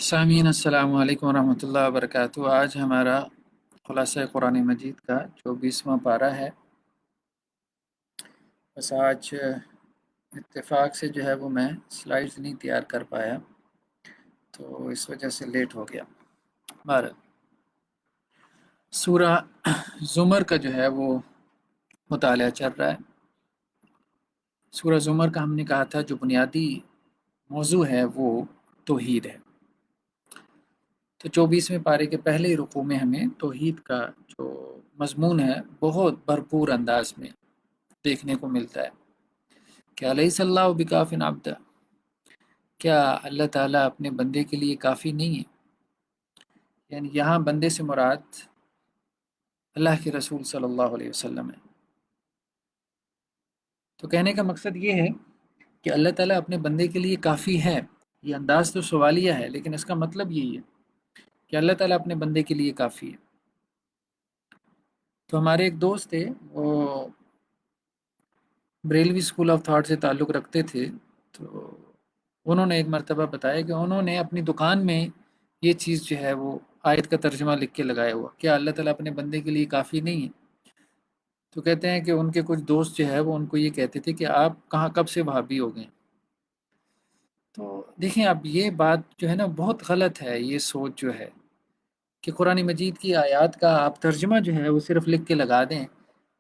سامعین السلام علیکم ورحمۃ اللہ وبرکاتہ۔ آج ہمارا خلاصہ قرآن مجید کا 24واں پارہ ہے۔ بس آج اتفاق سے جو ہے وہ میں سلائیڈز نہیں تیار کر پایا، تو اس وجہ سے لیٹ ہو گیا۔ بہرحال سورہ زمر کا جو ہے وہ مطالعہ چل رہا ہے۔ سورہ زمر کا ہم نے کہا تھا جو بنیادی موضوع ہے وہ توحید ہے۔ تو 24ویں پارے کے پہلے رکوع میں ہمیں توحید کا جو مضمون ہے بہت بھرپور انداز میں دیکھنے کو ملتا ہے کہ الیس اللہ بکاف عبدہ، کیا اللہ تعالیٰ اپنے بندے کے لیے کافی نہیں ہے؟ یعنی یہاں بندے سے مراد اللہ کے رسول صلی اللہ علیہ وسلم ہے۔ تو کہنے کا مقصد یہ ہے کہ اللہ تعالیٰ اپنے بندے کے لیے کافی ہے۔ یہ انداز تو سوالیہ ہے، لیکن اس کا مطلب یہی ہے کہ اللہ تعالیٰ اپنے بندے کے لیے کافی ہے۔ تو ہمارے ایک دوست تھے، وہ بریلوی اسکول آف تھاٹ سے تعلق رکھتے تھے، تو انہوں نے ایک مرتبہ بتایا کہ انہوں نے اپنی دکان میں یہ چیز جو ہے وہ آیت کا ترجمہ لکھ کے لگایا ہوا، کیا اللہ تعالیٰ اپنے بندے کے لیے کافی نہیں ہے؟ تو کہتے ہیں کہ ان کے کچھ دوست جو ہے وہ ان کو یہ کہتے تھے کہ آپ کہاں کب سے وہابی ہو گئے۔ تو دیکھیں اب یہ بات جو ہے نا بہت غلط ہے، یہ سوچ جو ہے کہ قرآن مجید کی آیات کا آپ ترجمہ جو ہے وہ صرف لکھ کے لگا دیں،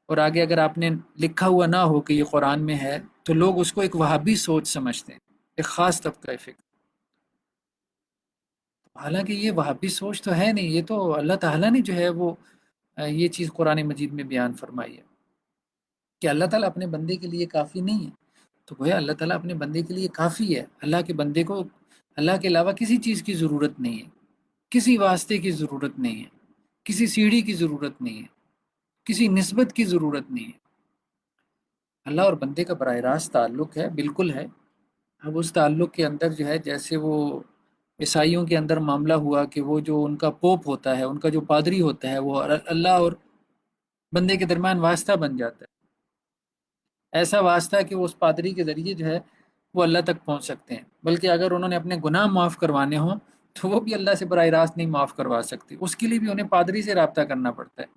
اور آگے اگر آپ نے لکھا ہوا نہ ہو کہ یہ قرآن میں ہے تو لوگ اس کو ایک وہابی سوچ سمجھتے ہیں، ایک خاص طبقہ فکر۔ حالانکہ یہ وہابی سوچ تو ہے نہیں، یہ تو اللہ تعالیٰ نے جو ہے وہ یہ چیز قرآن مجید میں بیان فرمائی ہے کہ اللہ تعالیٰ اپنے بندے کے لیے کافی نہیں ہے۔ تو گویا اللہ تعالیٰ اپنے بندے کے لیے کافی ہے۔ اللہ کے بندے کو اللہ کے علاوہ کسی چیز کی ضرورت نہیں ہے، کسی واسطے کی ضرورت نہیں ہے، کسی سیڑھی کی ضرورت نہیں ہے، کسی نسبت کی ضرورت نہیں ہے۔ اللہ اور بندے کا براہ راست تعلق ہے، بالکل ہے۔ اب اس تعلق کے اندر جو ہے جیسے وہ عیسائیوں کے اندر معاملہ ہوا کہ وہ جو ان کا پوپ ہوتا ہے، ان کا جو پادری ہوتا ہے، وہ اللہ اور بندے کے درمیان واسطہ بن جاتا ہے، ایسا واسطہ کہ وہ اس پادری کے ذریعے جو ہے وہ اللہ تک پہنچ سکتے ہیں، بلکہ اگر انہوں نے اپنے گناہ معاف کروانے ہوں تو وہ بھی اللہ سے براہ راست نہیں معاف کروا سکتے، اس کے لیے بھی انہیں پادری سے رابطہ کرنا پڑتا ہے۔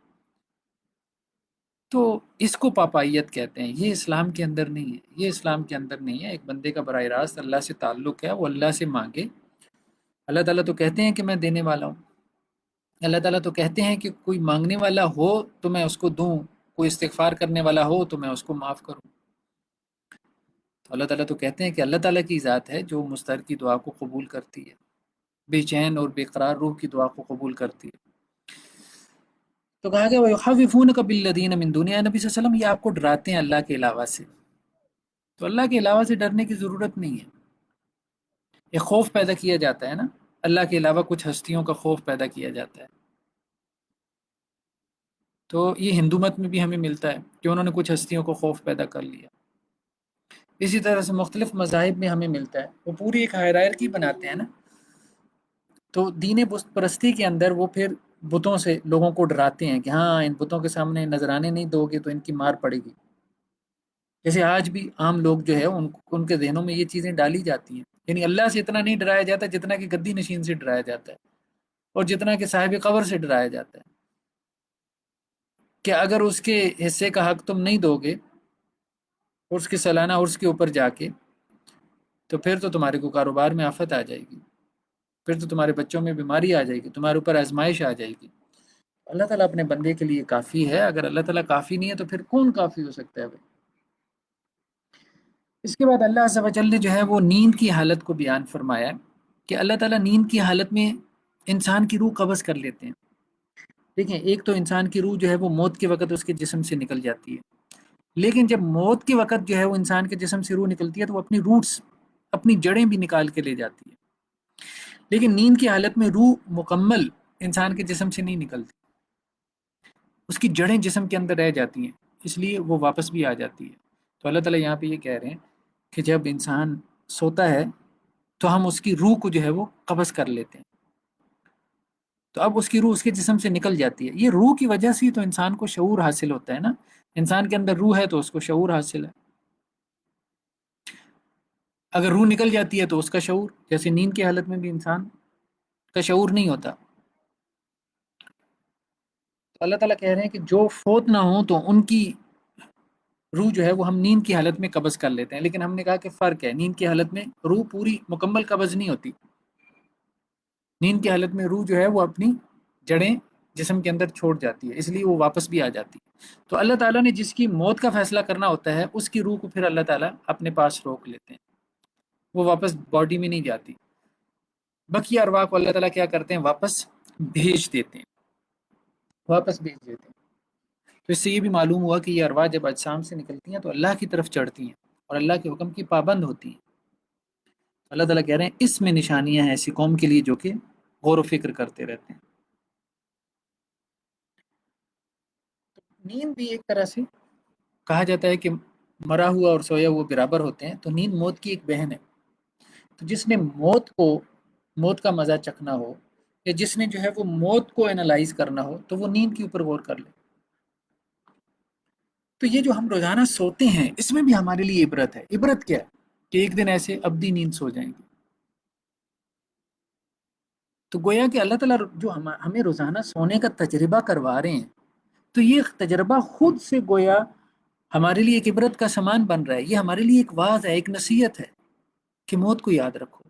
تو اس کو پاپائیت کہتے ہیں، یہ اسلام کے اندر نہیں ہے، یہ اسلام کے اندر نہیں ہے۔ ایک بندے کا براہ راست اللہ سے تعلق ہے، وہ اللہ سے مانگے۔ اللہ تعالیٰ تو کہتے ہیں کہ میں دینے والا ہوں، اللہ تعالیٰ تو کہتے ہیں کہ کوئی مانگنے والا ہو تو میں اس کو دوں، کوئی استغفار کرنے والا ہو تو میں اس کو معاف کروں۔ تو اللہ تعالیٰ تو کہتے ہیں کہ اللہ تعالیٰ کی ذات ہے جو مستر کی دعا کو قبول کرتی ہے، بے چین اور بے قرار روح کی دعا کو قبول کرتی ہے۔ تو کہا گیا وَيُخَوِّفُونَكَ بِالَّذِينَ مِن دُونِهِ، نبی صلی اللہ علیہ وسلم یہ آپ کو ڈراتے ہیں اللہ کے علاوہ سے۔ تو اللہ کے علاوہ سے ڈرنے کی ضرورت نہیں ہے۔ ایک خوف پیدا کیا جاتا ہے نا، اللہ کے علاوہ کچھ ہستیوں کا خوف پیدا کیا جاتا ہے، تو یہ ہندو مت میں بھی ہمیں ملتا ہے کہ انہوں نے کچھ ہستیوں کو خوف پیدا کر لیا۔ اسی طرح سے مختلف مذاہب میں ہمیں ملتا ہے، وہ پوری ایک ہائرارکی بناتے ہیں نا۔ تو دین بت پرستی کے اندر وہ پھر بتوں سے لوگوں کو ڈراتے ہیں کہ ہاں ان بتوں کے سامنے نذرانے نہیں دو گے تو ان کی مار پڑے گی۔ جیسے آج بھی عام لوگ جو ہے ان کے ذہنوں میں یہ چیزیں ڈالی جاتی ہیں، یعنی اللہ سے اتنا نہیں ڈرایا جاتا جتنا کہ گدی نشین سے ڈرایا جاتا ہے، اور جتنا کہ صاحب قبر سے ڈرایا جاتا ہے کہ اگر اس کے حصے کا حق تم نہیں دو گے اس کے سالانہ عرس کے اوپر جا کے، تو پھر تو تمہارے کو کاروبار میں آفت آ جائے گی، پھر تو تمہارے بچوں میں بیماری آ جائے گی، تمہارے اوپر آزمائش آ جائے گی۔ اللہ تعالیٰ اپنے بندے کے لیے کافی ہے۔ اگر اللہ تعالیٰ کافی نہیں ہے تو پھر کون کافی ہو سکتا ہے بھائی؟ اس کے بعد اللہ عز و جل نے جو ہے وہ نیند کی حالت کو بیان فرمایا ہے کہ اللہ تعالیٰ نیند کی حالت میں انسان کی روح قبض کر لیتے ہیں۔ دیکھیں ایک تو انسان کی روح جو ہے وہ موت کے وقت اس کے جسم سے نکل جاتی ہے، لیکن جب موت کے وقت جو ہے وہ انسان کے جسم سے روح نکلتی ہے تو وہ اپنی روٹس، اپنی جڑیں بھی نکال کے لے جاتی ہے، لیکن نیند کی حالت میں روح مکمل انسان کے جسم سے نہیں نکلتی، اس کی جڑیں جسم کے اندر رہ جاتی ہیں، اس لیے وہ واپس بھی آ جاتی ہے۔ تو اللہ تعالیٰ یہاں پہ یہ کہہ رہے ہیں کہ جب انسان سوتا ہے تو ہم اس کی روح کو جو ہے وہ قبض کر لیتے ہیں، تو اب اس کی روح اس کے جسم سے نکل جاتی ہے۔ یہ روح کی وجہ سے تو انسان کو شعور حاصل ہوتا ہے نا، انسان کے اندر روح ہے تو اس کو شعور حاصل ہے۔ اگر روح نکل جاتی ہے تو اس کا شعور، جیسے نیند کی حالت میں بھی انسان کا شعور نہیں ہوتا. تو اللہ تعالیٰ کہہ رہے ہیں کہ جو فوت نہ ہوں تو ان کی روح جو ہے وہ ہم نیند کی حالت میں قبض کر لیتے ہیں. لیکن ہم نے کہا کہ فرق ہے، نیند کی حالت میں روح پوری مکمل قبض نہیں ہوتی. نیند کی حالت میں روح جو ہے وہ اپنی جڑیں جسم کے اندر چھوڑ جاتی ہے، اس لیے وہ واپس بھی آ جاتی ہے. تو اللہ تعالیٰ نے جس کی موت کا فیصلہ کرنا ہوتا ہے اس کی روح کو پھر اللہ تعالیٰ اپنے پاس روک لیتے ہیں، وہ واپس باڈی میں نہیں جاتی. بقیہ ارواح کو اللہ تعالیٰ کیا کرتے ہیں؟ واپس بھیج دیتے ہیں، واپس بھیج دیتے ہیں. تو اس سے یہ بھی معلوم ہوا کہ یہ ارواح جب اجسام سے نکلتی ہیں تو اللہ کی طرف چڑھتی ہیں اور اللہ کے حکم کی پابند ہوتی ہیں. اللہ تعالیٰ کہہ رہے ہیں اس میں نشانیاں ہیں ایسی قوم کے لیے جو کہ غور و فکر کرتے رہتے ہیں. نیند بھی ایک طرح سے کہا جاتا ہے کہ مرا ہوا اور سویا ہوا برابر ہوتے ہیں، تو نیند موت کی ایک بہن ہے. تو جس نے موت کا مزہ چکھنا ہو، یا جس نے جو ہے وہ موت کو اینالائز کرنا ہو، تو وہ نیند کے اوپر غور کر لے. تو یہ جو ہم روزانہ سوتے ہیں اس میں بھی ہمارے لیے عبرت ہے. عبرت کیا ہے؟ کہ ایک دن ایسے ابدی نیند سو جائیں گے. تو گویا کہ اللہ تعالیٰ جو ہمیں روزانہ سونے کا تجربہ کروا رہے ہیں، تو یہ تجربہ خود سے گویا ہمارے لیے ایک عبرت کا سامان بن رہا ہے. یہ ہمارے لیے ایک واعظ ہے، ایک نصیحت ہے کہ موت کو یاد رکھو،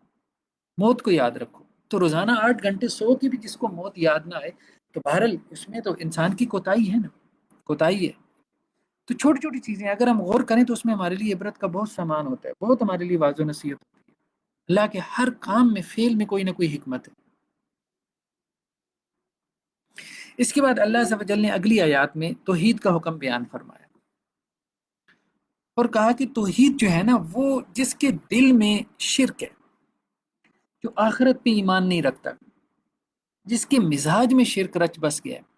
موت کو یاد رکھو. تو روزانہ 8 گھنٹے سو کے بھی جس کو موت یاد نہ آئے، تو بہرحال اس میں تو انسان کی کوتاہی ہے نا، کوتاہی ہے. تو چھوٹی چھوٹی چیزیں اگر ہم غور کریں تو اس میں ہمارے لیے عبرت کا بہت سامان ہوتا ہے، بہت ہمارے لیے واضح نصیحت ہوتی ہے. اللہ کے ہر کام میں، فعل میں کوئی نہ کوئی حکمت ہے. اس کے بعد اللہ عز و جل نے اگلی آیات میں توحید کا حکم بیان فرمایا اور کہا کہ توحید جو ہے نا، وہ جس کے دل میں شرک ہے، جو آخرت پہ ایمان نہیں رکھتا، جس کے مزاج میں شرک رچ بس گیا ہے،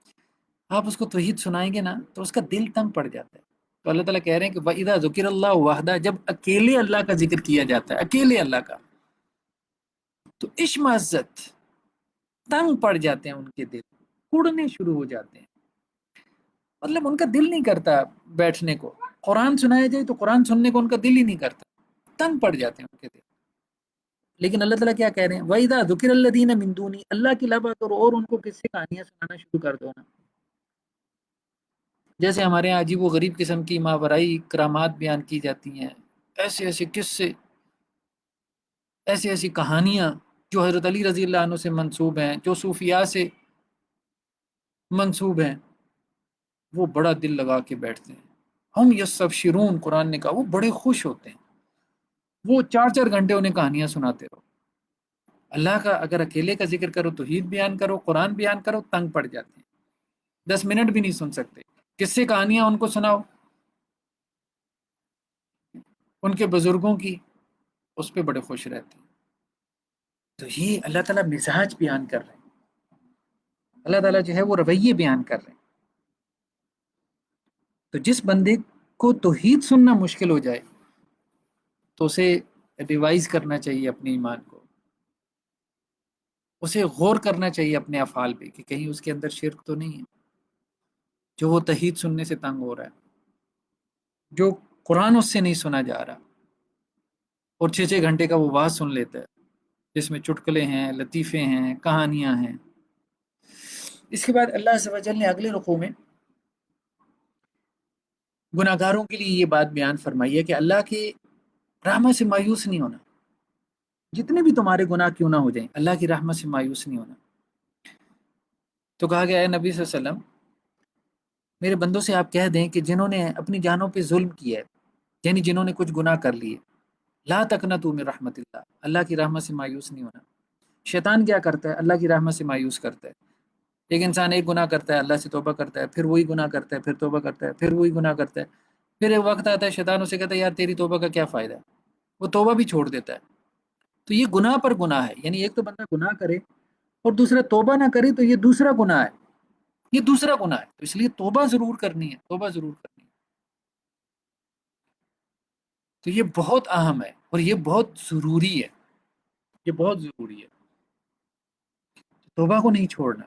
آپ اس کو توحید سنائیں گے نا تو اس کا دل تنگ پڑ جاتا ہے. تو اللہ تعالیٰ کہہ رہے ہیں کہ وَإِذَا ذُكِرَ اللَّهُ وَحْدَهُ، جب اکیلے اللہ کا ذکر کیا جاتا ہے، اکیلے اللہ کا، تو عشمت تنگ پڑ جاتے ہیں، ان کے دل اڑنے شروع ہو جاتے ہیں. مطلب ان کا دل نہیں کرتا بیٹھنے کو. قرآن سنایا جائے تو قرآن سننے کو ان کا دل ہی نہیں کرتا، تنگ پڑ جاتے ہیں ان کے دل. لیکن اللہ تعالیٰ کیا کہہ رہے ہیں؟ وَإِذَا ذُكِرَ الَّذِينَ مِن دُونِهِ، اللہ کے علاوہ اور ان کو قصے کہانیاں سنانا شروع کر دو نا. جیسے ہمارے یہاں عجیب و غریب قسم کی ماورائی کرامات بیان کی جاتی ہیں، ایسے ایسے قصے، ایسی ایسی کہانیاں جو حضرت علی رضی اللہ عنہ سے منسوب ہیں، جو صوفیاء سے منسوب ہیں، وہ بڑا دل لگا کے بیٹھتے ہیں. ہم یستبشرون، قرآن نے کہا وہ بڑے خوش ہوتے ہیں، وہ 4 4 گھنٹے انہیں کہانیاں سناتے رہو. اللہ کا اگر اکیلے کا ذکر کرو، توحید بیان کرو، قرآن بیان کرو، تنگ پڑ جاتے ہیں، 10 منٹ بھی نہیں سن سکتے. کس سے کہانیاں ان کو سناؤ ان کے بزرگوں کی، اس پہ بڑے خوش رہتے ہیں. تو یہ اللہ تعالیٰ مزاج بیان کر رہے ہیں، اللہ تعالیٰ جو ہے وہ رویے بیان کر رہے ہیں. تو جس بندے کو توحید سننا مشکل ہو جائے تو اسے ریوائز کرنا چاہیے اپنے ایمان کو، اسے غور کرنا چاہیے اپنے افعال پہ کہ کہیں اس کے اندر شرک تو نہیں ہے، جو وہ توحید سننے سے تنگ ہو رہا ہے، جو قرآن اس سے نہیں سنا جا رہا، اور 6 6 گھنٹے کا وہ واز سن لیتا ہے جس میں چٹکلے ہیں، لطیفے ہیں، کہانیاں ہیں. اس کے بعد اللہ عز و جل نے اگلے رکوع میں گناہ گاروں کے لیے یہ بات بیان فرمائی ہے کہ اللہ کی رحمت سے مایوس نہیں ہونا. جتنے بھی تمہارے گناہ کیوں نہ ہو جائیں، اللہ کی رحمت سے مایوس نہیں ہونا. تو کہا گیا ہے نبی صلی اللہ علیہ وسلم، میرے بندوں سے آپ کہہ دیں کہ جنہوں نے اپنی جانوں پہ ظلم کیا ہے، یعنی جنہوں نے کچھ گناہ کر لیے، لا تقنطوا من رحمت اللہ، اللہ کی رحمت سے مایوس نہیں ہونا. شیطان کیا کرتا ہے؟ اللہ کی رحمت سے مایوس کرتا ہے. ایک انسان ایک گناہ کرتا ہے، اللہ سے توبہ کرتا ہے، پھر وہی گناہ کرتا ہے، پھر توبہ کرتا ہے، پھر وہی گناہ کرتا ہے، پھر ایک وقت آتا ہے شیطان اسے کہتا ہے یار تیری توبہ کا کیا فائدہ ہے، وہ توبہ بھی چھوڑ دیتا ہے. تو یہ گناہ پر گناہ ہے، یعنی ایک تو بندہ گناہ کرے اور دوسرا توبہ نہ کرے تو یہ دوسرا گناہ ہے، یہ دوسرا گناہ ہے. تو اس لیے توبہ ضرور کرنی ہے، توبہ ضرور کرنی ہے. تو یہ بہت اہم ہے اور یہ بہت ضروری ہے، یہ بہت ضروری ہے. توبہ کو نہیں چھوڑنا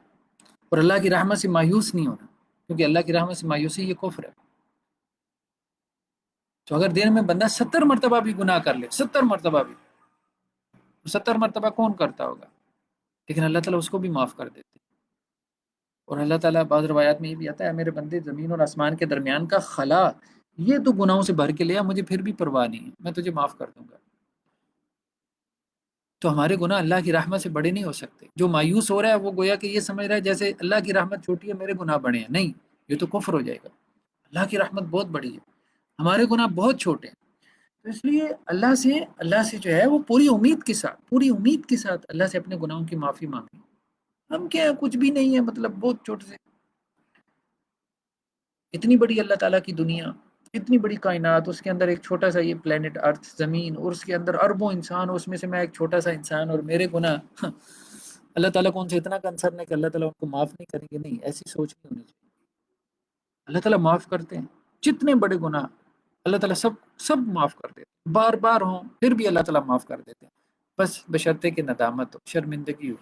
اور اللہ کی رحمت سے مایوس نہیں ہونا، کیونکہ اللہ کی رحمت سے مایوسی یہ کفر ہے. تو اگر دن میں بندہ 70 مرتبہ بھی گناہ کر لے، 70 مرتبہ بھی، 70 مرتبہ کون کرتا ہوگا؟ لیکن اللہ تعالیٰ اس کو بھی معاف کر دیتے ہیں۔ اور اللہ تعالیٰ بعض روایات میں یہ بھی آتا ہے میرے بندے زمین اور آسمان کے درمیان کا خلا یہ تو گناہوں سے بھر کے لیا، مجھے پھر بھی پرواہ نہیں ہے، میں تجھے معاف کر دوں گا۔ تو ہمارے گناہ اللہ کی رحمت سے بڑے نہیں ہو سکتے۔ جو مایوس ہو رہا ہے وہ گویا کہ یہ سمجھ رہا ہے جیسے اللہ کی رحمت چھوٹی ہے، میرے گناہ بڑے ہیں، نہیں، یہ تو کفر ہو جائے گا۔ اللہ کی رحمت بہت بڑی ہے، ہمارے گناہ بہت چھوٹے ہیں۔ تو اس لیے اللہ سے جو ہے وہ پوری امید کے ساتھ اللہ سے اپنے گناہوں کی معافی مانگیں۔ ہم کیا ہے، کچھ بھی نہیں ہے، مطلب بہت چھوٹے سے، اتنی بڑی اللہ تعالیٰ کی دنیا، اتنی بڑی کائنات، اس کے اندر ایک چھوٹا سا یہ پلانٹ ارتھ زمین، اور اس کے اندر اربوں انسان، اور اس میں سے میں ایک چھوٹا سا انسان، اور میرے گناہ اللہ تعالیٰ کو ان سے اتنا کنسرن ہے کہ اللہ تعالیٰ ان کو معاف نہیں کریں گے؟ نہیں، ایسی سوچ نہیں ہونی چاہیے۔ اللہ تعالیٰ معاف کرتے ہیں، جتنے بڑے گناہ اللہ تعالیٰ سب معاف کر دیتے ہیں، بار بار ہوں پھر بھی اللہ تعالیٰ معاف کر دیتے ہیں، بس بشرطے کہ ندامت ہو، شرمندگی ہو،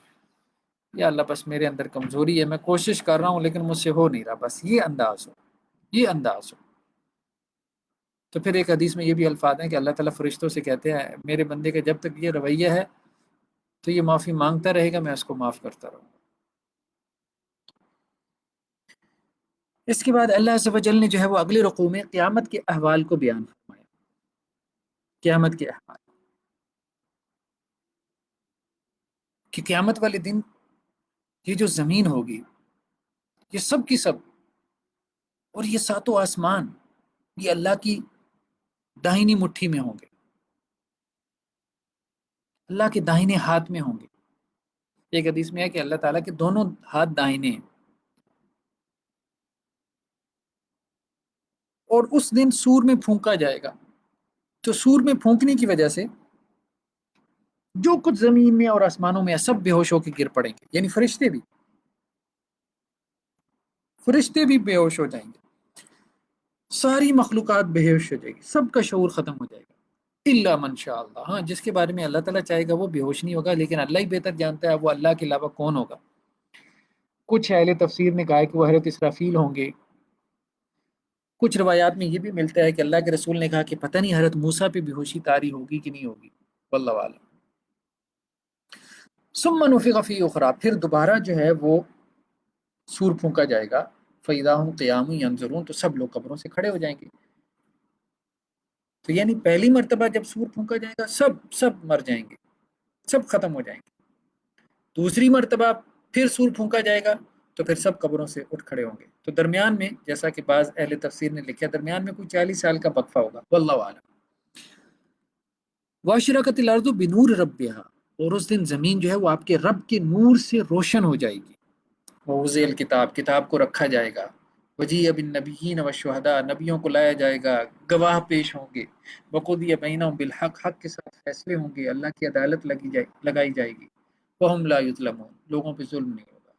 یا اللہ بس میرے اندر کمزوری ہے، میں کوشش کر رہا ہوں لیکن مجھ سے ہو نہیں رہا، بس یہ انداز ہو۔ تو پھر ایک حدیث میں یہ بھی الفاظ ہیں کہ اللہ تعالیٰ فرشتوں سے کہتے ہیں میرے بندے کا جب تک یہ رویہ ہے تو یہ معافی مانگتا رہے گا، میں اس کو معاف کرتا رہوں گا۔ اس کے بعد اللہ عز و جل نے جو ہے وہ اگلے رقوع میں قیامت کے احوال کو بیان فرمایا۔ قیامت کے احوال کہ قیامت والے دن یہ جو زمین ہوگی، یہ سب کی سب، اور یہ ساتوں آسمان، یہ اللہ کی داہنی مٹھی میں ہوں گے، اللہ کے داہنے ہاتھ میں ہوں گے۔ ایک حدیث میں ہے کہ اللہ تعالیٰ کے دونوں ہاتھ داہنے ہیں، اور اس دن سور میں پھونکا جائے گا، تو سور میں پھونکنے کی وجہ سے جو کچھ زمین میں اور آسمانوں میں ہے سب بے ہوش ہو کے گر پڑیں گے، یعنی فرشتے بھی بے ہوش ہو جائیں گے، ساری مخلوقات بے ہوش ہو جائے گی، سب کا شعور ختم ہو جائے گا، الا من شاء اللہ، ہاں جس کے بارے میں اللہ تعالیٰ چاہے گا وہ بے ہوش نہیں ہوگا، لیکن اللہ ہی بہتر جانتا ہے وہ اللہ کے علاوہ کون ہوگا۔ کچھ اہل تفسیر نے کہا ہے کہ وہ حضرت اسرافیل ہوں گے، کچھ روایات میں یہ بھی ملتا ہے کہ اللہ کے رسول نے کہا کہ پتہ نہیں حضرت موسیٰ پہ بے ہوشی طاری ہوگی کہ نہیں ہوگی، واللہ اعلم۔ ثم نفخ فی اخری، پھر دوبارہ جو ہے وہ سور پھونکا جائے گا، فاذا هم قیام ینظرون، تو سب لوگ قبروں سے کھڑے ہو جائیں گے۔ تو یعنی پہلی مرتبہ جب سور پھونکا جائے گا سب مر جائیں گے، سب ختم ہو جائیں گے۔ دوسری مرتبہ پھر سور پھونکا جائے گا تو پھر سب قبروں سے اٹھ کھڑے ہوں گے۔ تو درمیان میں جیسا کہ بعض اہل تفسیر نے لکھا درمیان میں کوئی 40 سال کا وقفہ ہوگا، واللہ اعلم۔ واشرقت الارض بنور ربها، اور اس دن زمین جو ہے وہ آپ کے رب کے نور سے روشن ہو جائے گی۔ ووضع الکتاب، کتاب کو رکھا جائے گا۔ وجیء بالنبیین والشہداء، نبیوں کو لایا جائے گا، گواہ پیش ہوں گے۔ وقضی بینہم بالحق، حق کے ساتھ فیصلے ہوں گے، اللہ کی عدالت لگائی جائے گی۔ وہم لا یظلمون، لوگوں پہ ظلم نہیں ہوگا۔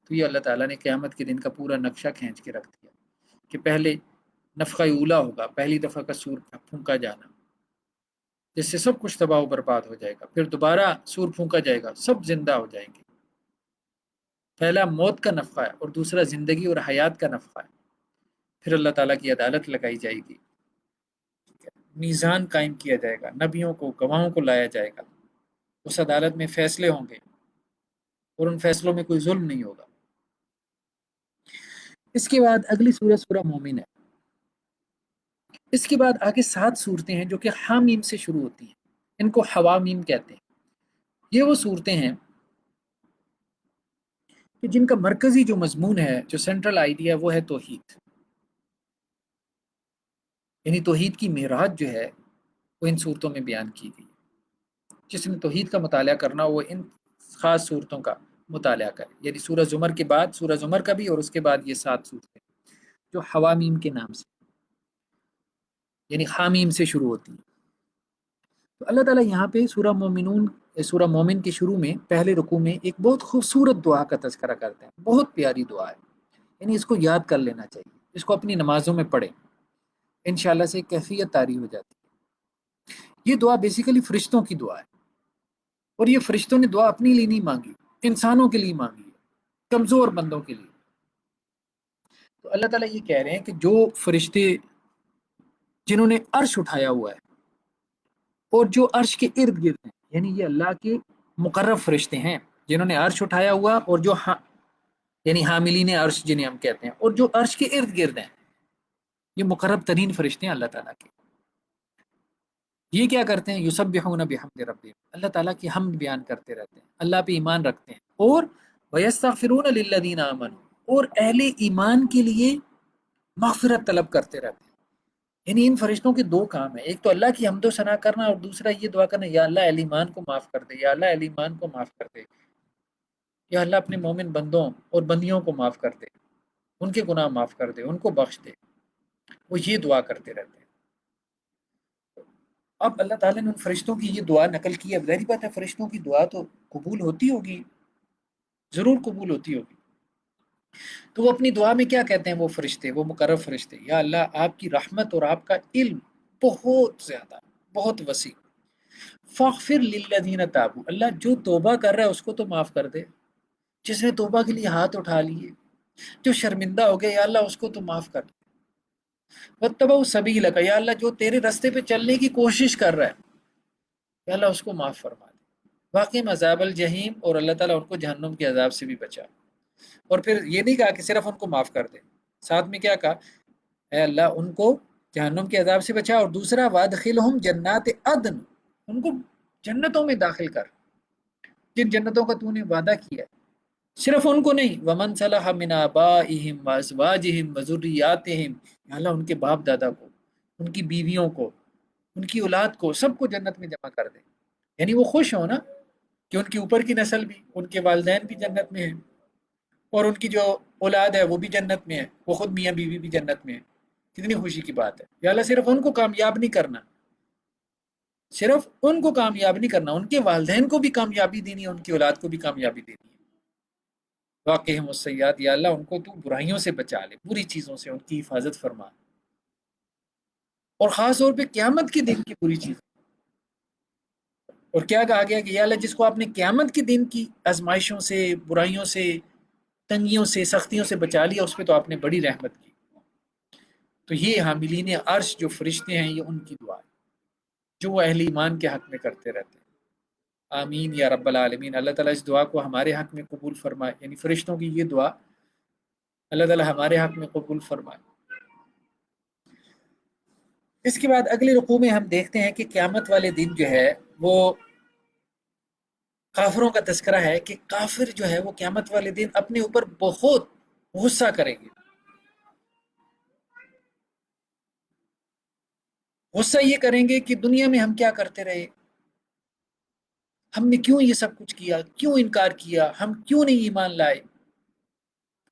تو یہ اللہ تعالیٰ نے قیامت کے دن کا پورا نقشہ کھینچ کے رکھ دیا کہ پہلے نفخہ اولا ہوگا، پہلی دفعہ کا سور پھونکا جانا، جس سے سب کچھ تباہ و برباد ہو جائے گا۔ پھر دوبارہ سور پھونکا جائے گا، سب زندہ ہو جائیں گے۔ پہلا موت کا نفخہ ہے اور دوسرا زندگی اور حیات کا نفخہ ہے۔ پھر اللہ تعالیٰ کی عدالت لگائی جائے گی، میزان قائم کیا جائے گا، نبیوں کو گواہوں کو لایا جائے گا، اس عدالت میں فیصلے ہوں گے اور ان فیصلوں میں کوئی ظلم نہیں ہوگا۔ اس کے بعد اگلی سورہ سورہ مومن ہے۔ اس کے بعد آگے 7 صورتیں ہیں جو کہ حامیم سے شروع ہوتی ہیں، ان کو حوامیم کہتے ہیں۔ یہ وہ صورتیں ہیں کہ جن کا مرکزی جو مضمون ہے، جو سینٹرل آئیڈیا، وہ ہے توحید، یعنی توحید کی معراج جو ہے وہ ان صورتوں میں بیان کی گئی۔ جس نے توحید کا مطالعہ کرنا وہ ان خاص صورتوں کا مطالعہ کرے، یعنی سورہ زمر کے بعد سورہ زمر کا بھی، اور اس کے بعد یہ 7 صورتیں جو حوامیم کے نام سے، یعنی حامیم سے شروع ہوتی ہیں۔ تو اللہ تعالیٰ یہاں پہ سورہ مومن کے شروع میں پہلے رکوع میں ایک بہت خوبصورت دعا کا تذکرہ کرتے ہیں، بہت پیاری دعا ہے، یعنی اس کو یاد کر لینا چاہیے، اس کو اپنی نمازوں میں پڑھیں، انشاءاللہ سے ایک کیفیت طاری ہو جاتی ہے۔ یہ دعا بیسیکلی فرشتوں کی دعا ہے، اور یہ فرشتوں نے دعا اپنے لیے نہیں مانگی، انسانوں کے لیے مانگی ہے، کمزور بندوں کے لیے۔ تو اللہ تعالیٰ یہ کہہ رہے ہیں کہ جو فرشتے جنہوں نے عرش اٹھایا ہوا ہے اور جو عرش کے ارد گرد ہیں، یعنی یہ اللہ کے مقرب فرشتے ہیں جنہوں نے عرش اٹھایا ہوا، اور جو یعنی حاملین عرش جنہیں ہم کہتے ہیں، اور جو عرش کے ارد گرد ہیں، یہ مقرب ترین فرشتے ہیں اللہ تعالیٰ کے. یہ کیا کرتے ہیں؟ یسبحون بحمد ربہم، اللہ تعالیٰ کی حمد بیان کرتے رہتے ہیں، اللہ پہ ایمان رکھتے ہیں، اور ویستغفرون للذین آمنوا، اور اہل ایمان کے لیے مغفرت طلب کرتے رہتے ہیں. یعنی ان فرشتوں کے دو کام ہیں، ایک تو اللہ کی حمد و ثنا کرنا، اور دوسرا یہ دعا کرنا، یا اللہ اہل ایمان کو معاف کر دے، یا اللہ اہل ایمان کو معاف کر دے، یا اللہ اپنے مومن بندوں اور بندیوں کو معاف کر دے، ان کے گناہ معاف کر دے، ان کو بخش دے. وہ یہ دعا کرتے رہتے ہیں. اب اللہ تعالیٰ نے ان فرشتوں کی یہ دعا نقل کی. اب ظاہری بات ہے فرشتوں کی دعا تو قبول ہوتی ہوگی، ضرور قبول ہوتی ہوگی. تو وہ اپنی دعا میں کیا کہتے ہیں وہ فرشتے، وہ مقرب فرشتے؟ یا اللہ آپ کی رحمت اور آپ کا علم بہت زیادہ، بہت وسیع. فاغفر للذین تابوا، اللہ جو توبہ کر رہا ہے اس کو تو معاف کر دے، جس نے توبہ کے لیے ہاتھ اٹھا لیے، جو شرمندہ ہو گیا، یا اللہ اس کو تو معاف کر دے. واتبعوا سبیلک، یا اللہ جو تیرے راستے پہ چلنے کی کوشش کر رہا ہے، یا اللہ اس کو معاف فرما دے. واقعی عذاب الجحیم، اور اللہ تعالیٰ ان کو جہنم کے عذاب سے بھی بچا. اور پھر یہ نہیں کہا کہ صرف ان کو معاف کر دے، ساتھ میں کیا کہا؟ اے اللہ ان کو جہنم کے عذاب سے بچا، اور دوسرا وادخلہم جنات عدن، ان کو جنتوں میں داخل کر، جن جنتوں کا تو نے وعدہ کیا ہے. صرف ان کو نہیں، ومن صلح من آبائہم وازواجہم وذریاتہم، یا اللہ ان کے باپ دادا کو، ان کی بیویوں کو، ان کی اولاد کو، سب کو جنت میں جمع کر دے. یعنی وہ خوش ہو نا کہ ان کے اوپر کی نسل بھی، ان کے والدین بھی جنت میں ہیں، اور ان کی جو اولاد ہے وہ بھی جنت میں ہے، وہ خود میاں بیوی بھی جنت میں ہے. کتنی خوشی کی بات ہے. یا اللہ صرف ان کو کامیاب نہیں کرنا، صرف ان کو کامیاب نہیں کرنا، ان کے والدین کو بھی کامیابی دینی ہے، ان کی اولاد کو بھی کامیابی دینی ہے. واقعہم السیئات، یا اللہ ان کو تو برائیوں سے بچا لے، بری چیزوں سے ان کی حفاظت فرما، اور خاص طور پہ قیامت کے دن کی بری چیز. اور کیا کہا گیا کہ یا اللہ جس کو آپ نے قیامت کے دن کی آزمائشوں سے، برائیوں سے، تنگیوں سے، سختیوں سے بچا لیا، اس پہ تو آپ نے بڑی رحمت کی. تو یہ حاملین عرش جو فرشتے ہیں، یہ ان کی دعا ہے جو وہ اہل ایمان کے حق میں کرتے رہتے ہیں. آمین یا رب العالمین. اللہ تعالیٰ اس دعا کو ہمارے حق میں قبول فرمائے، یعنی فرشتوں کی یہ دعا اللہ تعالیٰ ہمارے حق میں قبول فرمائے. اس کے بعد اگلے رکوع میں ہم دیکھتے ہیں کہ قیامت والے دن جو ہے وہ کافروں کا تذکرہ ہے، کہ کافر جو ہے وہ قیامت والے دن اپنے اوپر بہت غصہ کریں گے. غصہ یہ کریں گے کہ دنیا میں ہم کیا کرتے رہے، ہم نے کیوں یہ سب کچھ کیا، کیوں انکار کیا، ہم کیوں نہیں ایمان لائے.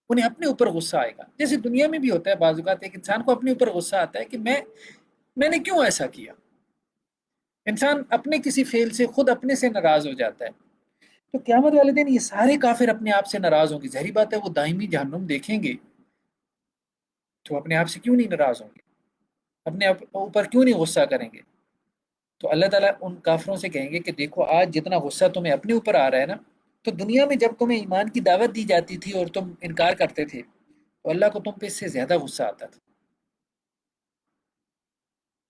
انہیں اپنے اوپر غصہ آئے گا. جیسے دنیا میں بھی ہوتا ہے بعض اوقات ایک انسان کو اپنے اوپر غصہ آتا ہے کہ میں نے کیوں ایسا کیا. انسان اپنے کسی فعل سے خود اپنے سے ناراض ہو جاتا ہے. تو قیامت والے دن یہ سارے کافر اپنے آپ سے ناراض ہوں گے. ظاہری بات ہے وہ دائمی جہنم دیکھیں گے تو اپنے آپ سے کیوں نہیں ناراض ہوں گے، اپنے اوپر کیوں نہیں غصہ کریں گے. تو اللہ تعالیٰ ان کافروں سے کہیں گے کہ دیکھو آج جتنا غصہ تمہیں اپنے اوپر آ رہا ہے نا، تو دنیا میں جب تمہیں ایمان کی دعوت دی جاتی تھی اور تم انکار کرتے تھے تو اللہ کو تم پہ اس سے زیادہ غصہ آتا تھا.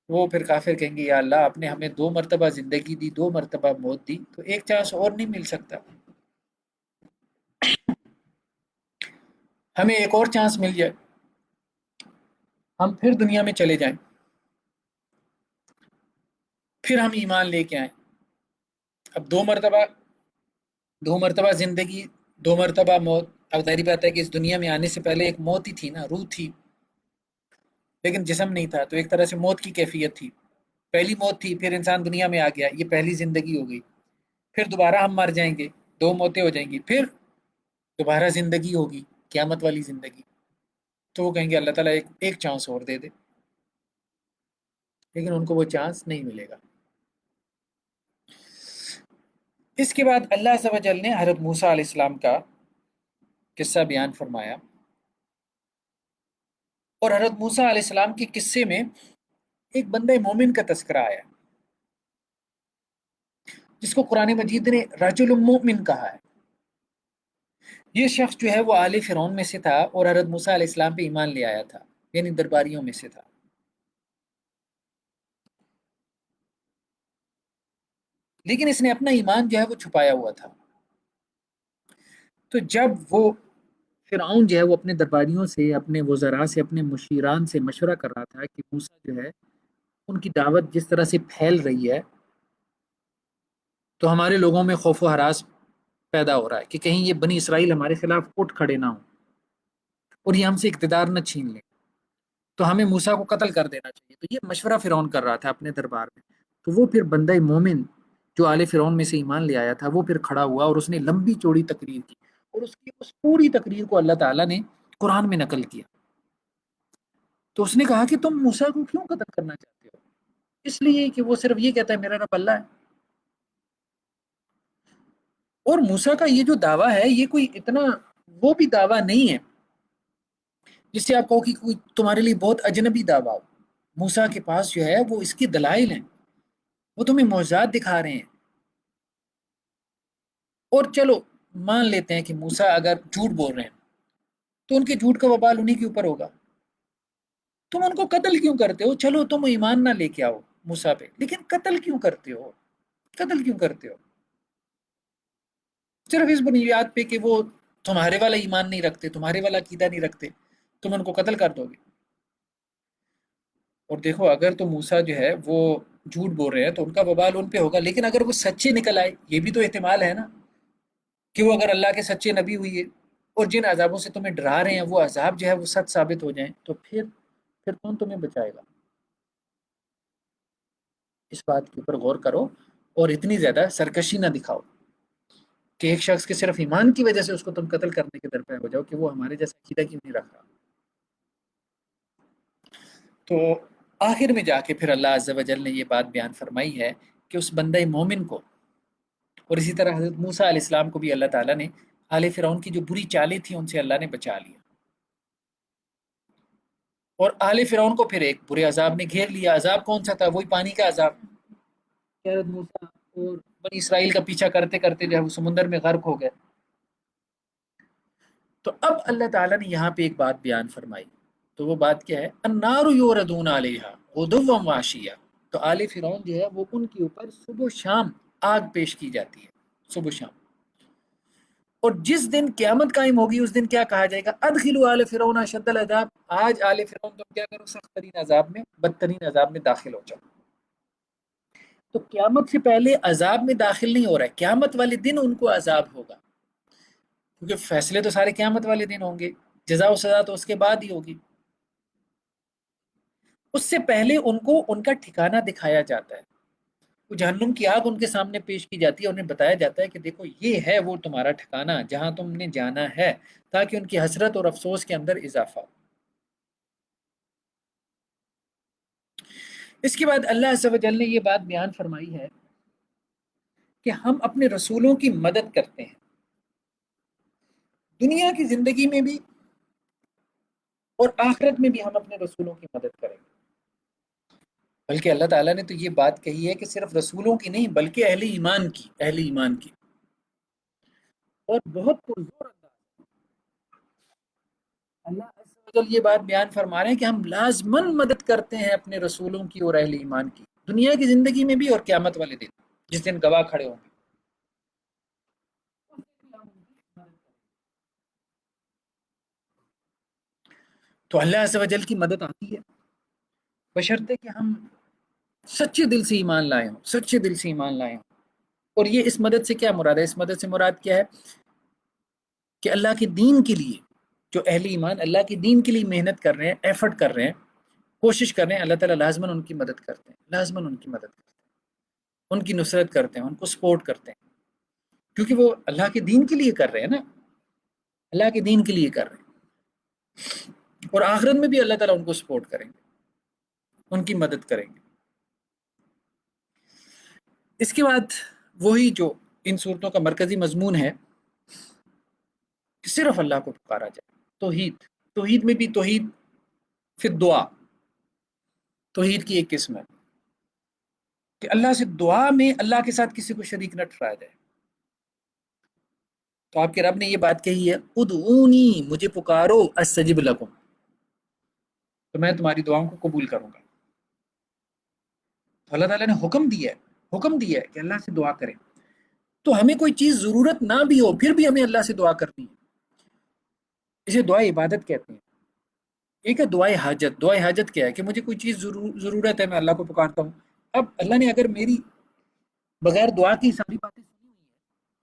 وہ پھر کافر کہیں گے یا اللہ آپ نے ہمیں 2 مرتبہ زندگی دی، 2 مرتبہ موت دی، تو ایک چانس اور نہیں مل سکتا، ہمیں ایک اور چانس مل جائے، ہم پھر دنیا میں چلے جائیں، پھر ہم ایمان لے کے آئیں. اب 2 مرتبہ زندگی، 2 مرتبہ موت. اب ظاہری بات ہے کہ اس دنیا میں آنے سے پہلے ایک موت ہی تھی نا، روح تھی لیکن جسم نہیں تھا، تو ایک طرح سے موت کی کیفیت تھی. پہلی موت تھی، پھر انسان دنیا میں آ گیا، یہ پہلی زندگی ہو گئی. پھر دوبارہ ہم مر جائیں گے، 2 موتیں ہو جائیں گی، پھر دوبارہ زندگی ہوگی، قیامت والی زندگی. تو وہ کہیں گے اللہ تعالیٰ ایک چانس اور دے دے، لیکن ان کو وہ چانس نہیں ملے گا. اس کے بعد اللہ عز و جل نے حضرت موسیٰ علیہ السلام کا قصہ بیان فرمایا، اور حضرت موسیٰ علیہ السلام کے قصے میں ایک بندہ مومن کا تذکرہ آیا جس کو قرآن مجید نے رجل مومن کہا ہے. یہ شخص جو ہے وہ آل فرعون میں سے تھا اور حضرت موسیٰ علیہ السلام پہ ایمان لے آیا تھا، یعنی درباریوں میں سے تھا. لیکن اس نے اپنا ایمان جو ہے وہ چھپایا ہوا تھا. تو جب وہ فرعون جو ہے وہ اپنے درباریوں سے، اپنے وزراء سے، اپنے مشیران سے مشورہ کر رہا تھا کہ موسیٰ جو ہے ان کی دعوت جس طرح سے پھیل رہی ہے تو ہمارے لوگوں میں خوف و ہراس پیدا ہو رہا ہے کہ کہیں یہ بنی اسرائیل ہمارے خلاف اٹھ کھڑے نہ ہوں اور یہ ہم سے اقتدار نہ چھین لیں، تو ہمیں موسیٰ کو قتل کر دینا چاہیے۔ تو یہ مشورہ فرعون کر رہا تھا اپنے دربار میں۔ تو وہ پھر بندہ مومن جو آل فرعون میں سے ایمان لے آیا تھا وہ پھر کھڑا ہوا اور اس نے لمبی چوڑی تقریر کی، اور اس کی اس پوری تقریر کو اللہ تعالیٰ نے قرآن میں نقل کیا۔ تو اس نے کہا کہ تم موسیٰ کو کیوں قتل کرنا چاہتے ہو؟ اس لیے کہ وہ صرف یہ کہتا ہے میرا رب اللہ ہے۔ اور موسیٰ کا یہ جو دعویٰ ہے یہ کوئی اتنا وہ بھی دعویٰ نہیں ہے جس سے آپ کہو کہ کوئی تمہارے لیے بہت اجنبی دعویٰ ہو۔ موسیٰ کے پاس جو ہے وہ اس کی دلائل ہیں، وہ تمہیں معجزات دکھا رہے ہیں۔ اور چلو مان لیتے ہیں کہ موسیٰ اگر جھوٹ بول رہے ہیں تو ان کے جھوٹ کا وبال انہی کے اوپر ہوگا۔ تم ان کو قتل کیوں کرتے ہو؟ چلو تم ایمان نہ لے کے آؤ موسیٰ پہ، لیکن قتل کیوں کرتے ہو؟ قتل کیوں کرتے ہو؟ صرف اس بنیاد پہ کہ وہ تمہارے والا ایمان نہیں رکھتے، تمہارے والا عقیدہ نہیں رکھتے، تم ان کو قتل کر دو گے۔ اور دیکھو اگر تو موسیٰ جو ہے وہ جھوٹ بول رہے ہیں تو ان کا وبال ان پہ ہوگا، لیکن اگر وہ سچے نکل آئے، یہ بھی تو احتمال ہے نا کہ وہ اگر اللہ کے سچے نبی ہوئے اور جن عذابوں سے تمہیں ڈرا رہے ہیں وہ عذاب جو ہے وہ سچ ثابت ہو جائیں، تو پھر کون تمہیں بچائے گا؟ اس بات کے اوپر غور کرو اور اتنی زیادہ سرکشی نہ دکھاؤ کہ ایک شخص کے صرف ایمان کی وجہ سے اس کو تم قتل کرنے کے درپے ہو جاؤ کہ وہ ہمارے جیسا عقیدہ کیوں نہیں رکھ رہا۔ تو آخر میں جا کے پھر اللہ عز و جل نے یہ بات بیان فرمائی ہے کہ اس بندہ مومن کو، اور اسی طرح حضرت موسیٰ علیہ السلام کو بھی اللہ تعالیٰ نے آل فرعون کی جو بری چالیں تھیں ان سے اللہ نے بچا لیا، اور آل فرعون کو پھر ایک برے عذاب نے گھیر لیا۔ عذاب کون سا تھا؟ وہی پانی کا عذاب کہ حضرت موسیٰ اور بنی اسرائیل کا پیچھا کرتے کرتے جو ہے وہ سمندر میں غرق ہو گئے۔ تو اب اللہ تعالیٰ نے یہاں پہ ایک بات بیان فرمائی، تو وہ بات کیا ہے؟ النار یوردون علیہا غدوا وعشیا۔ تو آل فرعون جو ہے وہ ان کے اوپر صبح و شام آگ پیش کی جاتی ہے، صبح و شام۔ اور جس دن قیامت قائم ہوگی اس دن کیا کہا جائے گا؟ ادخلوا آل فرعون اشد العذاب، آج آل فرعون تم کیا کرو؟ سخت ترین عذاب میں، بدترین عذاب میں داخل ہو جاؤ۔ تو قیامت سے پہلے عذاب میں داخل نہیں ہو رہا ہے، قیامت والے دن ان کو عذاب ہوگا، کیونکہ فیصلے تو سارے قیامت والے دن ہوں گے، جزا و سزا تو اس کے بعد ہی ہوگی۔ اس سے پہلے ان کو ان کا ٹھکانہ دکھایا جاتا ہے، وہ جہنم کی آگ ان کے سامنے پیش کی جاتی ہے، انہیں بتایا جاتا ہے کہ دیکھو یہ ہے وہ تمہارا ٹھکانہ جہاں تم نے جانا ہے، تاکہ ان کی حسرت اور افسوس کے اندر اضافہ ہو۔ اس کے بعد اللہ عز و جل نے یہ بات بیان فرمائی ہے کہ ہم اپنے رسولوں کی مدد کرتے ہیں دنیا کی زندگی میں بھی، اور آخرت میں بھی ہم اپنے رسولوں کی مدد کریں گے۔ بلکہ اللہ تعالیٰ نے تو یہ بات کہی ہے کہ صرف رسولوں کی نہیں بلکہ اہل ایمان کی، اہل ایمان کی، اور بہت پرزور انداز اللہ عز و جل یہ بات بیان فرما رہے ہیں کہ ہم لازماً مدد کرتے ہیں اپنے رسولوں کی اور اہل ایمان کی، دنیا کی زندگی میں بھی اور قیامت والے دن جس دن گواہ کھڑے ہوں گے۔ تو اللہ عز و جل کی مدد آتی ہے بشرطے کہ ہم سچے دل سے ایمان لائے ہوں، سچے دل سے ایمان لائے ہوں۔ اور یہ اس مدد سے کیا مراد ہے؟ اس مدد سے مراد کیا ہے کہ اللہ کے دین کے لیے جو اہل ایمان اللہ کے دین کے لیے محنت کر رہے ہیں، ایفرٹ کر رہے ہیں، کوشش کر رہے ہیں، اللہ تعالیٰ لازماً ان کی مدد کرتے ہیں، لازماً ان کی مدد کرتے ہیں، ان کی نصرت کرتے ہیں، ان کو سپورٹ کرتے ہیں، کیونکہ وہ اللہ کے دین کے لیے کر رہے ہیں نا، اللہ کے دین کے لیے کر رہے ہیں، اور آخرت میں بھی اللہ تعالیٰ ان کو سپورٹ کریں گے، ان کی مدد کریں گے۔ اس کے بعد وہی جو ان صورتوں کا مرکزی مضمون ہے کہ صرف اللہ کو پکارا جائے، توحید، توحید میں بھی توحید فی دعا، توحید کی ایک قسم ہے کہ اللہ سے دعا میں اللہ کے ساتھ کسی کو شریک نہ ٹھہرایا جائے۔ تو آپ کے رب نے یہ بات کہی ہے ادعونی، مجھے پکارو، استجب لکم، تو میں تمہاری دعاؤں کو قبول کروں گا۔ تو اللہ تعالیٰ نے حکم دیا ہے کہ اللہ سے دعا کریں۔ تو ہمیں کوئی چیز ضرورت نہ بھی ہو پھر بھی ہمیں اللہ سے دعا کرنی ہے. اسے دعائے عبادت کہتے ہیں. ایک ہے دعائے حاجت. دعائے حاجت کیا ہے کہ مجھے کوئی چیز ضرورت ہے, میں اللہ کو پکارتا ہوں. اب اللہ نے اگر میری بغیر دعا کی ساری باتیں سنی ہوئی ہیں,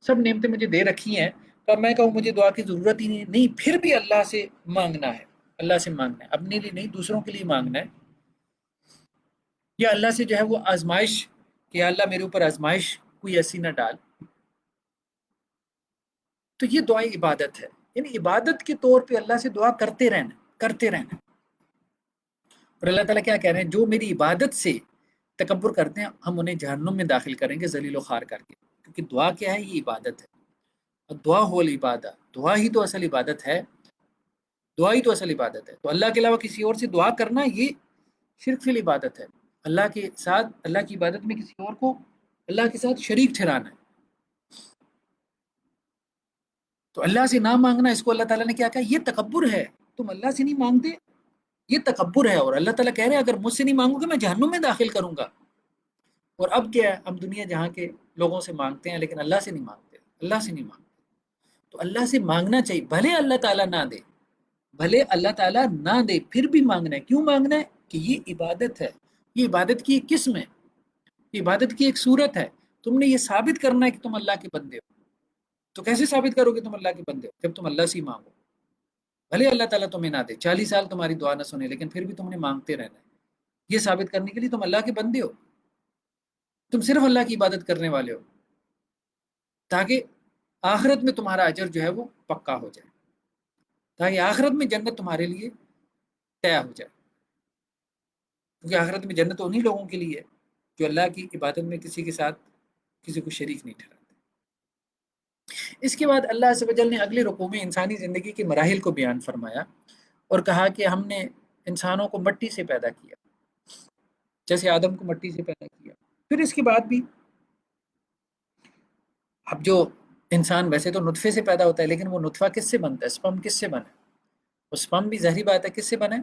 سب نعمتیں مجھے دے رکھی ہیں, تو اب میں کہوں مجھے دعا کی ضرورت ہی نہیں, پھر بھی اللہ سے مانگنا ہے. اللہ سے مانگنا ہے, اپنے لیے نہیں دوسروں کے لیے مانگنا ہے. یا اللہ سے جو ہے وہ آزمائش کہ یا اللہ میرے اوپر آزمائش کوئی ایسی نہ ڈال. تو یہ دعائیں عبادت ہے. یعنی عبادت کے طور پہ اللہ سے دعا کرتے رہنا. اور اللہ تعالیٰ کیا کہہ رہے ہیں, جو میری عبادت سے تکبر کرتے ہیں ہم انہیں جہنم میں داخل کریں گے ذلیل و خوار کر کے. کیونکہ دعا کیا ہے, یہ عبادت ہے. اور دعا ہو العبادہ, دعا ہی تو اصل عبادت ہے. دعا ہی تو اصل عبادت ہے. تو اللہ کے علاوہ کسی اور سے دعا کرنا یہ شرک فی العبادت ہے. اللہ کے ساتھ, اللہ کی عبادت میں کسی اور کو اللہ کے ساتھ شریک ٹھہرانا ہے. تو اللہ سے نہ مانگنا, اس کو اللہ تعالیٰ نے کیا کہا, یہ تکبر ہے. تم اللہ سے نہیں مانگتے, یہ تکبر ہے. اور اللہ تعالیٰ کہہ رہے ہیں اگر مجھ سے نہیں مانگو گے میں جہنم میں داخل کروں گا. اور اب کیا ہے, ہم دنیا جہاں کے لوگوں سے مانگتے ہیں لیکن اللہ سے نہیں مانگتے. اللہ سے نہیں مانگتے. تو اللہ سے مانگنا چاہیے, بھلے اللہ تعالیٰ نہ دے, بھلے اللہ تعالیٰ نہ دے, پھر بھی مانگنا ہے. کیوں مانگنا ہے؟ کہ یہ عبادت ہے. یہ عبادت کی ایک قسم ہے, یہ عبادت کی ایک صورت ہے. تم نے یہ ثابت کرنا ہے کہ تم اللہ کے بندے ہو. تو کیسے ثابت کرو گے تم اللہ کے بندے ہو؟ جب تم اللہ سے ہی مانگو. بھلے اللہ تعالیٰ تمہیں نہ دے, 40 سال تمہاری دعا نہ سنے, لیکن پھر بھی تم نے مانگتے رہنا ہے. یہ ثابت کرنے کے لیے تم اللہ کے بندے ہو, تم صرف اللہ کی عبادت کرنے والے ہو, تاکہ آخرت میں تمہارا اجر جو ہے وہ پکا ہو جائے, تاکہ آخرت میں جنت تمہارے لیے طے ہو جائے. کیونکہ آخرت میں جنت انہی لوگوں کے لیے ہے جو اللہ کی عبادت میں کسی کے ساتھ کسی کو شریک نہیں ٹھہراتے. اس کے بعد اللہ عز و جل نے اگلے رکوع میں انسانی زندگی کے مراحل کو بیان فرمایا اور کہا کہ ہم نے انسانوں کو مٹی سے پیدا کیا, جیسے آدم کو مٹی سے پیدا کیا. پھر اس کے بعد بھی اب جو انسان ویسے تو نطفے سے پیدا ہوتا ہے, لیکن وہ نطفہ کس سے بنتا ہے, سپرم کس سے بنا ہے؟ وہ سپرم بھی ظاہری بات ہے کس سے بنا ہے,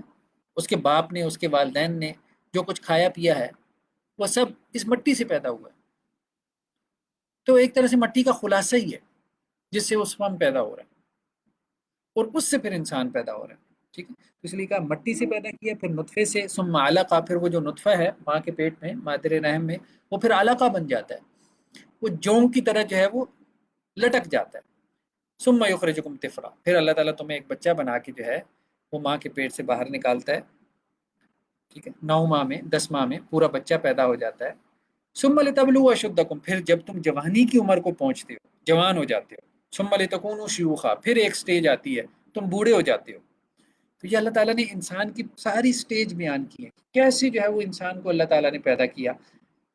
اس کے باپ نے, اس کے والدین نے جو کچھ کھایا پیا ہے وہ سب اس مٹی سے پیدا ہوا ہے. تو ایک طرح سے مٹی کا خلاصہ ہی ہے جس سے وہ سپرم پیدا ہو رہا ہے, اور اس سے پھر انسان پیدا ہو رہا ہے. ٹھیک ہے, تو اس لیے کہا مٹی سے پیدا کیا, پھر نطفے سے, ثم علقہ, پھر وہ جو نطفہ ہے ماں کے پیٹ میں, مادر رحم میں, وہ پھر علقہ بن جاتا ہے, وہ جون کی طرح جو ہے وہ لٹک جاتا ہے. ثم یخرجکم طفلا, پھر اللہ تعالیٰ تمہیں ایک بچہ بنا کے جو ہے وہ ماں کے پیٹ سے باہر نکالتا ہے. ٹھیک ہے, 9 ماہ میں, 10 ماہ میں پورا بچہ پیدا ہو جاتا ہے. ثم لتبلغوا اشدکم, پھر جب تم جوانی کی عمر کو پہنچتے ہو, جوان ہو جاتے ہو. ثم لتکونوا شیوخا, پھر ایک سٹیج آتی ہے تم بوڑھے ہو جاتے ہو. تو یہ اللہ تعالیٰ نے انسان کی ساری سٹیج بیان کی ہے, کیسے جو ہے وہ انسان کو اللہ تعالیٰ نے پیدا کیا,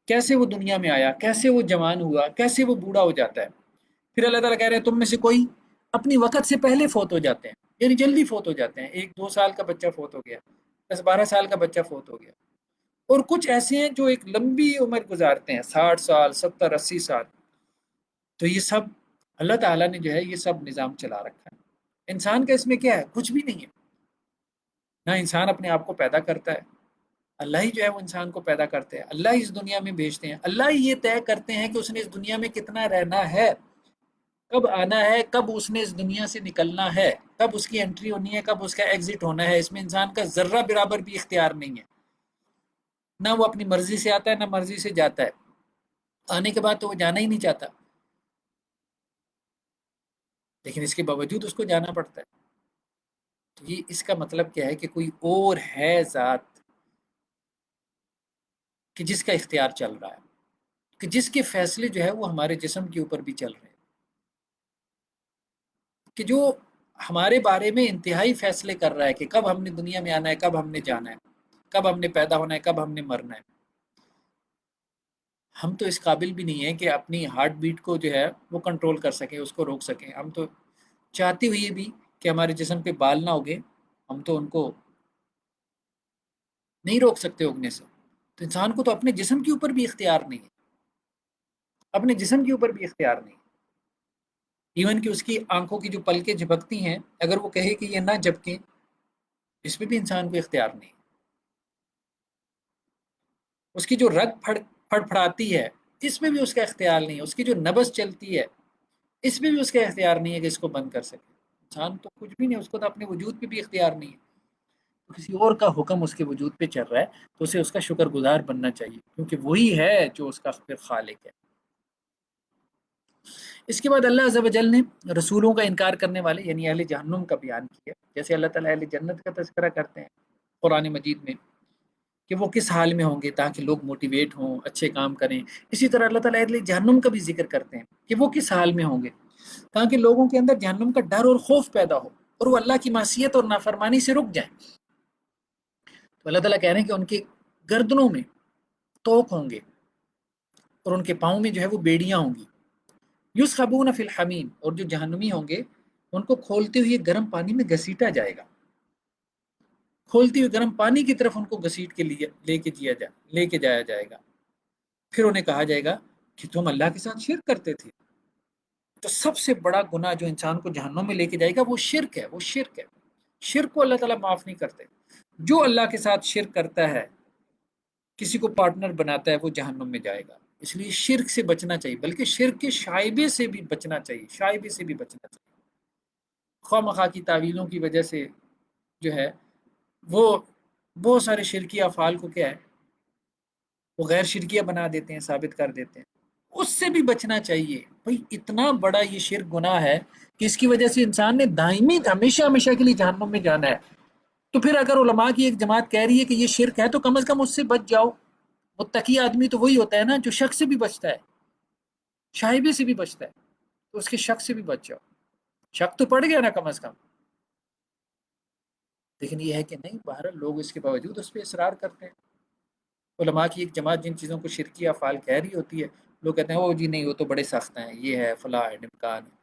کیسے وہ دنیا میں آیا, کیسے وہ جوان ہوا, کیسے وہ بوڑھا ہو جاتا ہے. پھر اللہ تعالیٰ کہہ رہے ہیں تم میں سے کوئی اپنی وقت سے پہلے فوت ہو جاتے ہیں, یعنی جلدی فوت ہو جاتے ہیں. 1-2 سال کا بچہ فوت ہو گیا, 10-12 سال کا بچہ فوت ہو گیا. اور کچھ ایسے ہیں جو ایک لمبی عمر گزارتے ہیں, 60 سال, 70-80 سال. تو یہ سب اللہ تعالیٰ نے جو ہے یہ سب نظام چلا رکھا ہے. انسان کا اس میں کیا ہے, کچھ بھی نہیں ہے. نہ انسان اپنے آپ کو پیدا کرتا ہے, اللہ ہی جو ہے وہ انسان کو پیدا کرتے ہیں, اللہ ہی اس دنیا میں بھیجتے ہیں, اللہ ہی یہ طے کرتے ہیں کہ اس نے اس دنیا میں کتنا رہنا ہے, کب آنا ہے, کب اس نے اس دنیا سے نکلنا ہے, کب اس کی انٹری ہونی ہے, کب اس کا ایگزٹ ہونا ہے. اس میں انسان کا ذرہ برابر بھی اختیار نہیں ہے. نہ وہ اپنی مرضی سے آتا ہے, نہ مرضی سے جاتا ہے. آنے کے بعد تو وہ جانا ہی نہیں چاہتا, لیکن اس کے باوجود اس کو جانا پڑتا ہے. تو یہ اس کا مطلب کیا ہے کہ کوئی اور ہے ذات کہ جس کا اختیار چل رہا ہے, کہ جس کے فیصلے جو ہے وہ ہمارے جسم کے اوپر بھی چل رہے ہیں, کہ جو ہمارے بارے میں انتہائی فیصلے کر رہا ہے کہ کب ہم نے دنیا میں آنا ہے, کب ہم نے جانا ہے, کب ہم نے پیدا ہونا ہے, کب ہم نے مرنا ہے. ہم تو اس قابل بھی نہیں ہیں کہ اپنی ہارٹ بیٹ کو جو ہے وہ کنٹرول کر سکیں, اس کو روک سکیں. ہم تو چاہتے ہوئے بھی کہ ہمارے جسم پہ بال نہ اگے, ہم تو ان کو نہیں روک سکتے اگنے سے. تو انسان کو تو اپنے جسم کے اوپر بھی اختیار نہیں ہے, اپنے جسم کے اوپر بھی اختیار نہیں. ایون کہ اس کی آنکھوں کی جو پلکیں جھپکتی ہیں, اگر وہ کہے کہ یہ نہ جھپکیں, اس پہ بھی انسان کو اختیار نہیں. اس کی جو رگ پھڑ پھڑاتی ہے اس میں بھی اس کا اختیار نہیں ہے، اس کی جو نبض چلتی ہے اس میں بھی اس کا اختیار نہیں ہے کہ اس کو بند کر سکے۔ انسان تو کچھ بھی نہیں، اس کو تو اپنے وجود پہ بھی اختیار نہیں ہے، تو کسی اور کا حکم اس کے وجود پہ چل رہا ہے تو اسے اس کا شکر گزار بننا چاہیے، کیونکہ وہی ہے جو اس کا پھر خالق ہے۔ اس کے بعد اللہ عز و جل نے رسولوں کا انکار کرنے والے یعنی اہل جہنم کا بیان کیا، جیسے اللہ تعالیٰ اہل جنت کا تذکرہ کرتے ہیں قرآن مجید میں کہ وہ کس حال میں ہوں گے تاکہ لوگ موٹیویٹ ہوں، اچھے کام کریں۔ اسی طرح اللہ تعالیٰ اہل جہنم کا بھی ذکر کرتے ہیں کہ وہ کس حال میں ہوں گے تاکہ لوگوں کے اندر جہنم کا ڈر اور خوف پیدا ہو اور وہ اللہ کی معصیت اور نافرمانی سے رک جائیں۔ تو اللہ تعالیٰ کہہ رہے ہیں کہ ان کے گردنوں میں توق ہوں گے اور ان کے پاؤں میں جو ہے وہ بیڑیاں ہوں گی، یسخبون فی الحمیم، اور جو جہنمی ہوں گے ان کو کھولتے ہوئے گرم پانی میں گھسیٹا جائے گا، کھولتے ہوئے گرم پانی کی طرف ان کو گھسیٹ کے لیے لے کے جایا جائے گا، پھر انہیں کہا جائے گا کہ تم اللہ کے ساتھ شرک کرتے تھے۔ تو سب سے بڑا گناہ جو انسان کو جہنم میں لے کے جائے گا وہ شرک ہے، وہ شرک ہے۔ شرک کو اللہ تعالیٰ معاف نہیں کرتے، جو اللہ کے ساتھ شرک کرتا ہے، کسی کو پارٹنر بناتا ہے، وہ جہنم میں جائے گا۔ اس لیے شرک سے بچنا چاہیے، بلکہ شرک کے شائبے سے بھی بچنا چاہیے، شائبے سے بھی بچنا چاہیے۔ خواہ مخواہ کی تعویلوں کی وجہ سے جو ہے وہ بہت سارے شرکی افعال کو کیا ہے وہ غیر شرکیہ بنا دیتے ہیں، ثابت کر دیتے ہیں، اس سے بھی بچنا چاہیے۔ بھئی اتنا بڑا یہ شرک گناہ ہے کہ اس کی وجہ سے انسان نے دائمی ہمیشہ ہمیشہ کے لیے جہنم میں جانا ہے۔ تو پھر اگر علماء کی ایک جماعت کہہ رہی ہے کہ یہ شرک ہے تو کم از کم اس سے بچ جاؤ۔ متقی آدمی تو وہی ہوتا ہے نا جو شک سے بھی بچتا ہے، شائبے سے بھی بچتا ہے، تو اس کے شک سے بھی بچ جاؤ۔ شک تو پڑ گیا نا کم از کم۔ لیکن یہ ہے کہ نہیں، بہرحال لوگ اس کے باوجود اس پہ اصرار کرتے ہیں۔ علماء کی ایک جماعت جن چیزوں کو شرکی افعال کہہ رہی ہوتی ہے، لوگ کہتے ہیں او جی نہیں وہ تو بڑے سخت ہیں، یہ ہے فلاں ہے ڈمکان ہے۔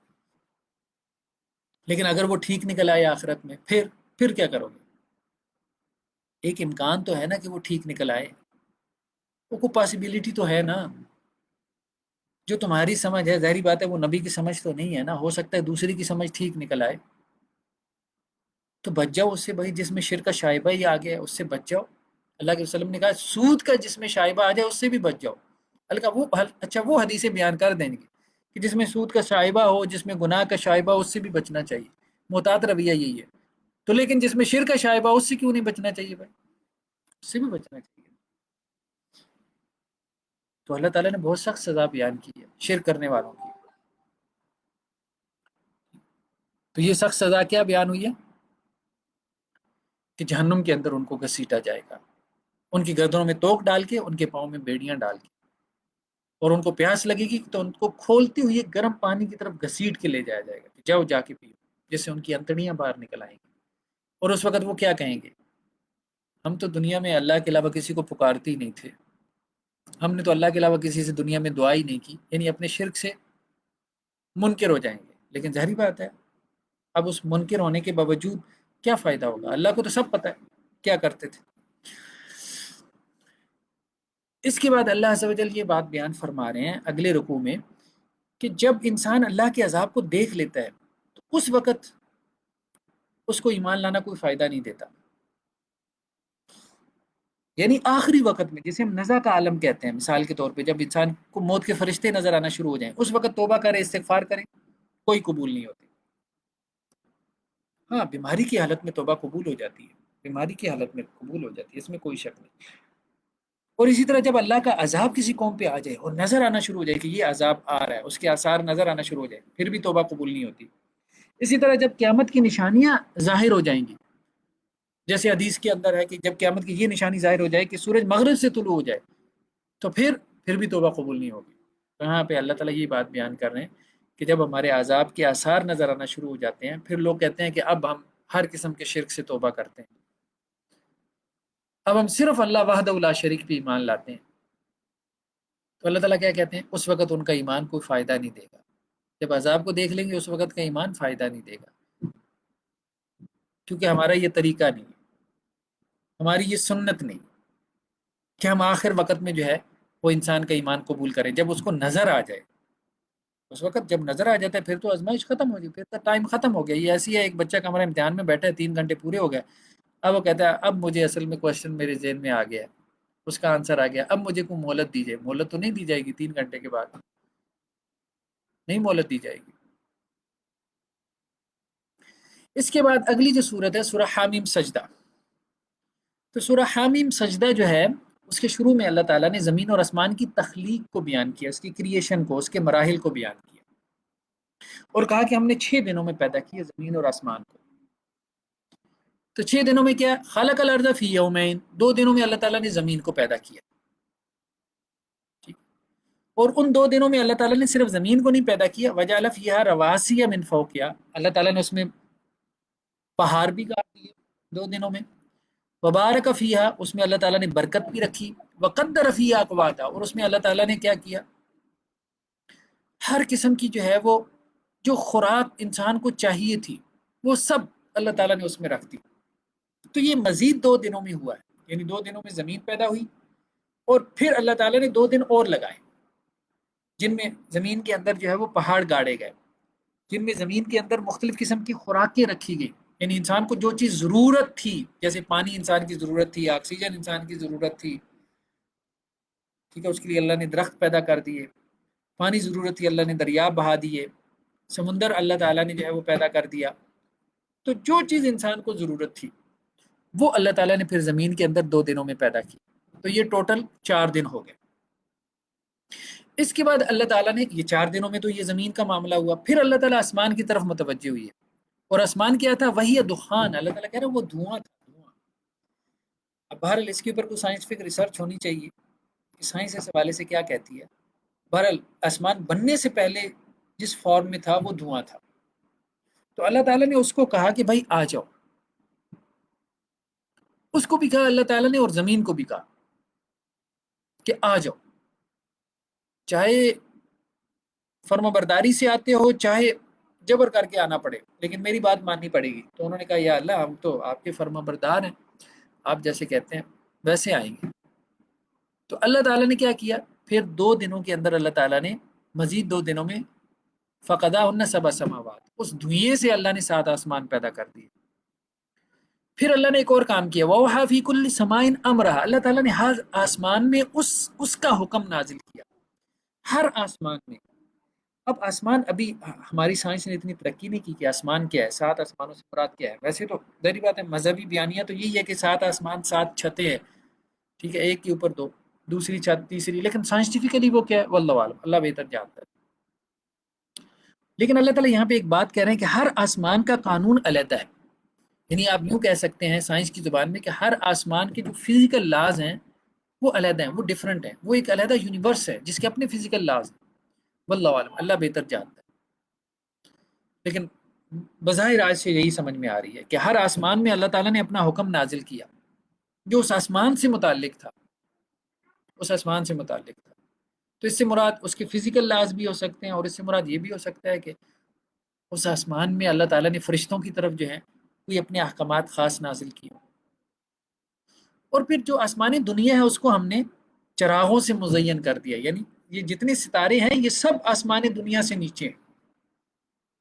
لیکن اگر وہ ٹھیک نکل آئے آخرت میں، پھر کیا کرو گے؟ ایک امکان تو ہے نا کہ وہ ٹھیک نکل آئے، وہ کوئی پاسبلٹی تو ہے نا۔ جو تمہاری سمجھ ہے ظاہری بات ہے وہ نبی کی سمجھ تو نہیں ہے نا، ہو سکتا ہے دوسری کی سمجھ ٹھیک نکل آئے، تو بچ جاؤ اس سے۔ بھائی جس میں شرک کا شائبہ ہی آ گیا ہے اس سے بچ جاؤ۔ اللہ کے وسلم نے کہا سود کا جس میں شائبہ آ جائے اس سے بھی بچ جاؤ۔ اچھا وہ حدیثیں بیان کر دیں گے کہ جس میں سود کا شائبہ ہو، جس میں گناہ کا شائبہ ہو، اس سے بھی بچنا چاہیے۔ محتاط رویہ یہی ہے۔ تو لیکن جس میں شرک کا شائبہ ہو اس سے کیوں نہیں بچنا چاہیے بھائی؟ اس سے بھی بچنا چاہیے۔ تو اللہ تعالیٰ نے بہت سخت سزا بیان کی ہے شرک کرنے والوں کی۔ تو یہ سخت سزا کیا بیان ہوئی ہے کہ جہنم کے اندر ان کو گھسیٹا جائے گا، ان کی گردنوں میں توق ڈال کے، ان کے پاؤں میں بیڑیاں ڈال کے، اور ان کو پیاس لگے گی تو ان کو کھولتے ہوئے گرم پانی کی طرف گھسیٹ کے لے جایا جائے گا کہ جاؤ جا کے پیو، جس سے ان کی انتڑیاں باہر نکل آئیں گی۔ اور اس وقت وہ کیا کہیں گے؟ ہم تو دنیا میں اللہ کے علاوہ کسی کو پکارتے ہی نہیں تھے، ہم نے تو اللہ کے علاوہ کسی سے دنیا میں دعا ہی نہیں کی، یعنی اپنے شرک سے منکر ہو جائیں گے۔ لیکن ظاہری بات ہے اب اس منکر ہونے کے باوجود کیا فائدہ ہوگا؟ اللہ کو تو سب پتہ ہے کیا کرتے تھے۔ اس کے بعد اللہ عز و جل یہ بات بیان فرما رہے ہیں اگلے رکوع میں کہ جب انسان اللہ کے عذاب کو دیکھ لیتا ہے تو اس وقت اس کو ایمان لانا کوئی فائدہ نہیں دیتا، یعنی آخری وقت میں جسے ہم نزع کا عالم کہتے ہیں، مثال کے طور پہ جب انسان کو موت کے فرشتے نظر آنا شروع ہو جائیں اس وقت توبہ کرے، استغفار کرے، کوئی قبول نہیں ہوتی۔ ہاں بیماری کی حالت میں توبہ قبول ہو جاتی ہے، بیماری کی حالت میں قبول ہو جاتی ہے، اس میں کوئی شک نہیں۔ اور اسی طرح جب اللہ کا عذاب کسی قوم پہ آ جائے اور نظر آنا شروع ہو جائے کہ یہ عذاب آ رہا ہے، اس کے آثار نظر آنا شروع ہو جائے، پھر بھی توبہ قبول نہیں ہوتی۔ اسی طرح جب قیامت کی نشانیاں ظاہر ہو جائیں گی، جیسے حدیث کے اندر ہے کہ جب قیامت کی یہ نشانی ظاہر ہو جائے کہ سورج مغرب سے طلوع ہو جائے تو پھر بھی توبہ قبول نہیں ہوگی۔ تو یہاں پہ اللہ تعالیٰ یہ بات بیان کر رہے ہیں کہ جب ہمارے عذاب کے آثار نظر آنا شروع ہو جاتے ہیں پھر لوگ کہتے ہیں کہ اب ہم ہر قسم کے شرک سے توبہ کرتے ہیں، اب ہم صرف اللہ وحدہ لا شریک پہ ایمان لاتے ہیں۔ تو اللہ تعالیٰ کیا کہتے ہیں؟ اس وقت ان کا ایمان کوئی فائدہ نہیں دے گا۔ جب عذاب کو دیکھ لیں گے اس وقت کا ایمان فائدہ نہیں دے گا، کیونکہ ہمارا یہ طریقہ نہیں ہے، ہماری یہ سنت نہیں کہ ہم آخر وقت میں جو ہے وہ انسان کا ایمان قبول کریں جب اس کو نظر آ جائے۔ اس وقت جب نظر آ جاتا ہے پھر تو آزمائش ختم ہو گئی، پھر تو ٹائم ختم ہو گیا۔ یہ ایسی ہے ایک بچہ کمرہ امتحان میں بیٹھا ہے، 3 گھنٹے پورے ہو گئے، اب وہ کہتا ہے اب مجھے اصل میں کوشچن میرے ذہن میں آ گیا ہے، اس کا آنسر آ گیا، اب مجھے کو مہلت دیجیے. مہلت تو نہیں دی جائے گی 3 گھنٹے کے بعد، نہیں مہلت دی جائے گی. اس کے بعد اگلی جو صورت ہے سورہ حامیم سجدہ. تو سورہ حامیم سجدہ جو ہے اس کے شروع میں اللہ تعالیٰ نے زمین اور آسمان کی تخلیق کو بیان کیا، اس کی کریشن کو، اس کے مراحل کو بیان کیا، اور کہا کہ ہم نے 6 دنوں میں پیدا کیا زمین اور آسمان کو. تو 6 دنوں میں کیا؟ خلق الارض فی یومین، 2 دنوں میں اللہ تعالیٰ نے زمین کو پیدا کیا. ٹھیک، اور ان 2 دنوں میں اللہ تعالیٰ نے صرف زمین کو نہیں پیدا کیا، وجعل فیہا رواسی من فوقہا، اللہ تعالیٰ نے اس میں پہاڑ بھی کاٹ دیے 2 دنوں میں. وبارک فیہا، اس میں اللہ تعالیٰ نے برکت بھی رکھی. وقدر فیہا اقواتا، اور اس میں اللہ تعالیٰ نے کیا کیا؟ ہر قسم کی جو ہے وہ جو خوراک انسان کو چاہیے تھی وہ سب اللہ تعالیٰ نے اس میں رکھ دی. تو یہ مزید 2 دنوں میں ہوا ہے، یعنی 2 دنوں میں زمین پیدا ہوئی، اور پھر اللہ تعالیٰ نے 2 دن اور لگائے جن میں زمین کے اندر جو ہے وہ پہاڑ گاڑے گئے، جن میں زمین کے اندر مختلف قسم کی خوراکیں رکھی گئی. یعنی انسان کو جو چیز ضرورت تھی، جیسے پانی انسان کی ضرورت تھی، آکسیجن انسان کی ضرورت تھی، ٹھیک ہے، اس کے لیے اللہ نے درخت پیدا کر دیے. پانی ضرورت تھی، اللہ نے دریا بہا دیے. سمندر اللہ تعالیٰ نے جو ہے وہ پیدا کر دیا. تو جو چیز انسان کو ضرورت تھی وہ اللہ تعالیٰ نے پھر زمین کے اندر 2 دنوں میں پیدا کی. تو یہ ٹوٹل 4 دن ہو گئے. اس کے بعد اللہ تعالیٰ نے یہ 4 دنوں میں تو یہ زمین کا معاملہ ہوا. پھر اللہ تعالیٰ آسمان کی طرف متوجہ ہوئی ہے، اور آسمان کیا تھا؟ وہی دخان. اللہ تعالیٰ کہہ رہا ہے وہ دھواں تھا، دھواں. اب بہرحال اس کے اوپر کوئی سائنٹیفک ریسرچ ہونی چاہیے کہ سائنس اس حوالے سے کیا کہتی ہے. بہرحال آسمان بننے سے پہلے جس فارم میں تھا وہ دھواں تھا. تو اللہ تعالیٰ نے اس کو کہا کہ بھائی آ جاؤ. اس کو بھی کہا اللہ تعالیٰ نے، اور زمین کو بھی کہا کہ آ جاؤ، چاہے فرما برداری سے آتے ہو چاہے جبر کر کے آنا پڑے، لیکن میری بات ماننی پڑے گی. تو انہوں نے کہا یا اللہ ہم تو آپ کے فرما بردار ہیں، آپ جیسے کہتے ہیں ویسے آئیں گے. تو اللہ تعالیٰ نے کیا کیا؟ پھر 2 دنوں کے اندر اللہ تعالیٰ نے مزید 2 دنوں میں فقداہن سبع سماوات، اس دھوئیں سے اللہ نے 7 آسمان پیدا کر دیے. پھر اللہ نے ایک اور کام کیا، وَأَوْحَىٰ فِي كُلِّ سَمَاءٍ أَمْرَهَا، اللہ تعالیٰ نے ہر آسمان میں اس کا حکم نازل کیا، ہر آسمان میں. اب آسمان ابھی ہماری سائنس نے اتنی ترقی نہیں کی کہ آسمان کیا ہے، 7 آسمانوں سے مراد کیا ہے. ویسے تو ظاہری بات ہے مذہبی بیانیہ تو یہی ہے کہ 7 آسمان 7 چھتیں ہیں، ٹھیک ہے، ایک کے اوپر 2، دوسری چھت، تیسری، لیکن سائنٹیفکلی وہ کیا ہے واللہ عالم، اللہ بہتر جانتا ہے. لیکن اللہ تعالیٰ یہاں پہ ایک بات کہہ رہے ہیں کہ ہر آسمان کا قانون علیحدہ ہے. یعنی آپ یوں کہہ سکتے ہیں سائنس کی زبان میں کہ ہر آسمان کے جو فزیکل لاز ہیں وہ علیحدہ ہیں، وہ ڈیفرنٹ ہیں، وہ ایک علیحدہ یونیورس ہے جس کے اپنے فزیکل لاز ہیں. واللہ عالم، اللہ بہتر جانتا ہے. لیکن بظاہر آج سے یہی سمجھ میں آ رہی ہے کہ ہر آسمان میں اللہ تعالیٰ نے اپنا حکم نازل کیا جو اس آسمان سے متعلق تھا، اس آسمان سے متعلق تھا. تو اس سے مراد اس کے فزیکل لاز بھی ہو سکتے ہیں، اور اس سے مراد یہ بھی ہو سکتا ہے کہ اس آسمان میں اللہ تعالیٰ نے فرشتوں کی طرف جو ہے کوئی اپنے احکامات خاص نازل کیے. اور پھر جو آسمانی دنیا ہے اس کو ہم نے چراغوں سے مزین کر دیا. یعنی یہ جتنے ستارے ہیں یہ سب آسمانی دنیا سے نیچے ہیں.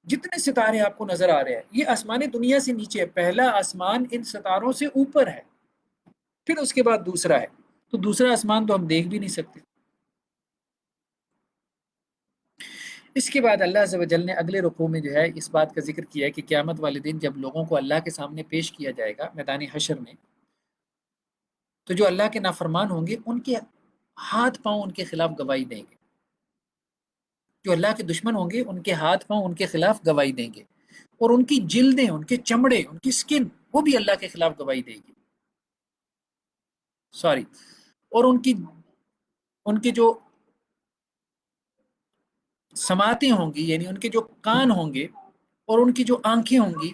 جتنے ستارے آپ کو نظر آ رہے ہیں یہ آسمانی دنیا سے نیچے ہے. پہلا آسمان ان ستاروں سے اوپر ہے، پھر اس کے بعد دوسرا ہے. تو دوسرا آسمان تو ہم دیکھ بھی نہیں سکتے. اس کے بعد اللہ عز و جل نے اگلے رکوع میں جو ہے اس بات کا ذکر کیا ہے کہ قیامت والے دن جب لوگوں کو اللہ کے سامنے پیش کیا جائے گا میدان حشر میں، تو جو اللہ کے نافرمان ہوں گے ان کے ہاتھ پاؤں ان کے خلاف گواہی دیں گے. جو اللہ کے دشمن ہوں گے ان کے ہاتھ پاؤں ان کے خلاف گواہی دیں گے، اور ان کی جلدیں، ان کے چمڑے، ان کی سکن وہ بھی اللہ کے خلاف گواہی دے گی. سوری، اور ان کے جو سماعتیں ہوں گی، یعنی ان کے جو کان ہوں گے، اور ان کی جو آنکھیں ہوں گی،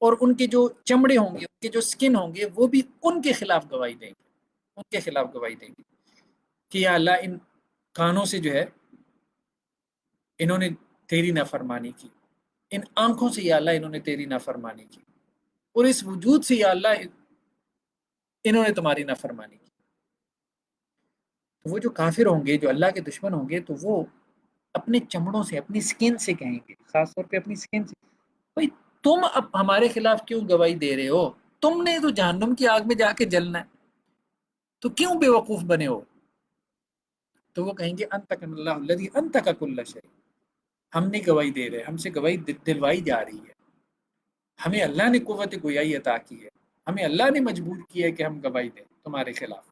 اور ان کے جو چمڑے ہوں گے، ان کے جو سکن ہوں گے، وہ بھی ان کے خلاف گواہی دیں گے، ان کے خلاف گواہی دیں گے کہ یا اللہ ان کانوں سے جو ہے انہوں نے تیری نافرمانی کی، ان آنکھوں سے یا اللہ انہوں نے تیری نافرمانی کی، اور اس وجود سے یا اللہ انہوں نے تمہاری نافرمانی کی. تو وہ جو کافر ہوں گے، جو اللہ کے دشمن ہوں گے، تو وہ اپنے چمڑوں سے، اپنی سکن سے کہیں گے، خاص طور پہ اپنی سکن سے، بھائی تم اب ہمارے خلاف کیوں گواہی دے رہے ہو؟ تم نے تو جہنم کی آگ میں جا کے جلنا ہے، تو کیوں بیوقوف بنے ہو؟ تو وہ کہیں گے انطقنا اللہ الذی انطق کل شیء، ہم نہیں گواہی دے رہے، ہم سے گواہی دلوائی جا رہی ہے، ہمیں اللہ نے قوت گویائی عطا کی ہے، ہمیں اللہ نے مجبور کیا ہے کہ ہم گواہی دیں تمہارے خلاف،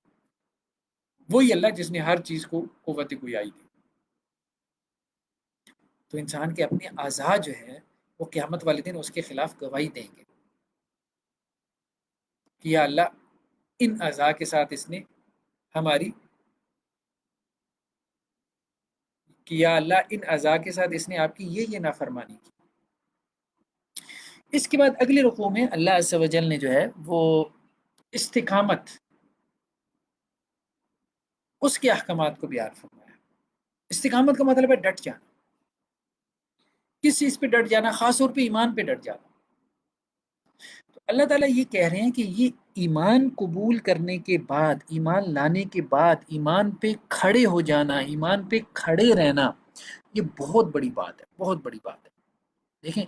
وہی اللہ جس نے ہر چیز کو قوت گویائی دی۔ تو انسان کے اپنے اعضاء جو ہیں وہ قیامت والے دن اس کے خلاف گواہی دیں گے کہ یا اللہ ان اعضاء کے ساتھ اس نے ہماری، کہ یا اللہ ان اعضاء کے ساتھ اس نے آپ کی یہ نافرمانی کی۔ اس کے بعد اگلے رکوع میں اللہ عز و جل نے جو ہے وہ استقامت، اس کے احکامات کو بیان فرمایا۔ استقامت کا مطلب ہے ڈٹ جانا، کس چیز پہ ڈٹ جانا؟ خاص طور پہ ایمان پہ ڈٹ جانا۔ تو اللہ تعالیٰ یہ کہہ رہے ہیں کہ یہ ایمان قبول کرنے کے بعد، ایمان لانے کے بعد ایمان پہ کھڑے ہو جانا، ایمان پہ کھڑے رہنا، یہ بہت بڑی بات ہے، بہت بڑی بات ہے۔ دیکھیں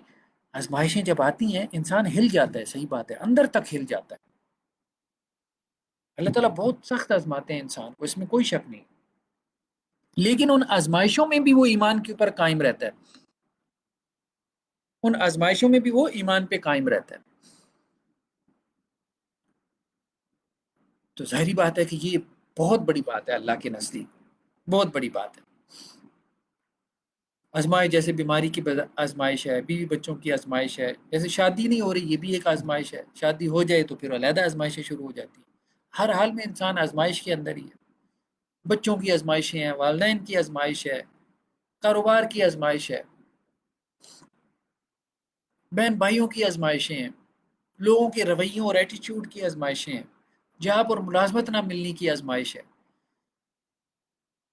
آزمائشیں جب آتی ہیں انسان ہل جاتا ہے، صحیح بات ہے، اندر تک ہل جاتا ہے۔ اللہ تعالیٰ بہت سخت آزماتے ہیں انسان کو، اس میں کوئی شک نہیں، لیکن ان آزمائشوں میں بھی وہ ایمان کے اوپر قائم رہتا ہے، ان آزمائشوں میں بھی وہ ایمان پہ قائم رہتا ہے۔ تو ظاہری بات ہے کہ یہ بہت بڑی بات ہے اللہ کے نزدیک، بہت بڑی بات ہے۔ آزمائش جیسے بیماری کی آزمائش ہے، بیوی بچوں کی آزمائش ہے، جیسے شادی نہیں ہو رہی یہ بھی ایک آزمائش ہے، شادی ہو جائے تو پھر علیحدہ آزمائشیں شروع ہو جاتی ہیں۔ ہر حال میں انسان آزمائش کے اندر ہی ہے، بچوں کی آزمائشیں ہیں، والدین کی آزمائش ہے، کاروبار کی آزمائش ہے، بہن بھائیوں کی آزمائشیں ہیں، لوگوں کے رویوں اور ایٹیچیوڈ کی آزمائشیں ہیں، جاب اور ملازمت نہ ملنے کی آزمائش ہے۔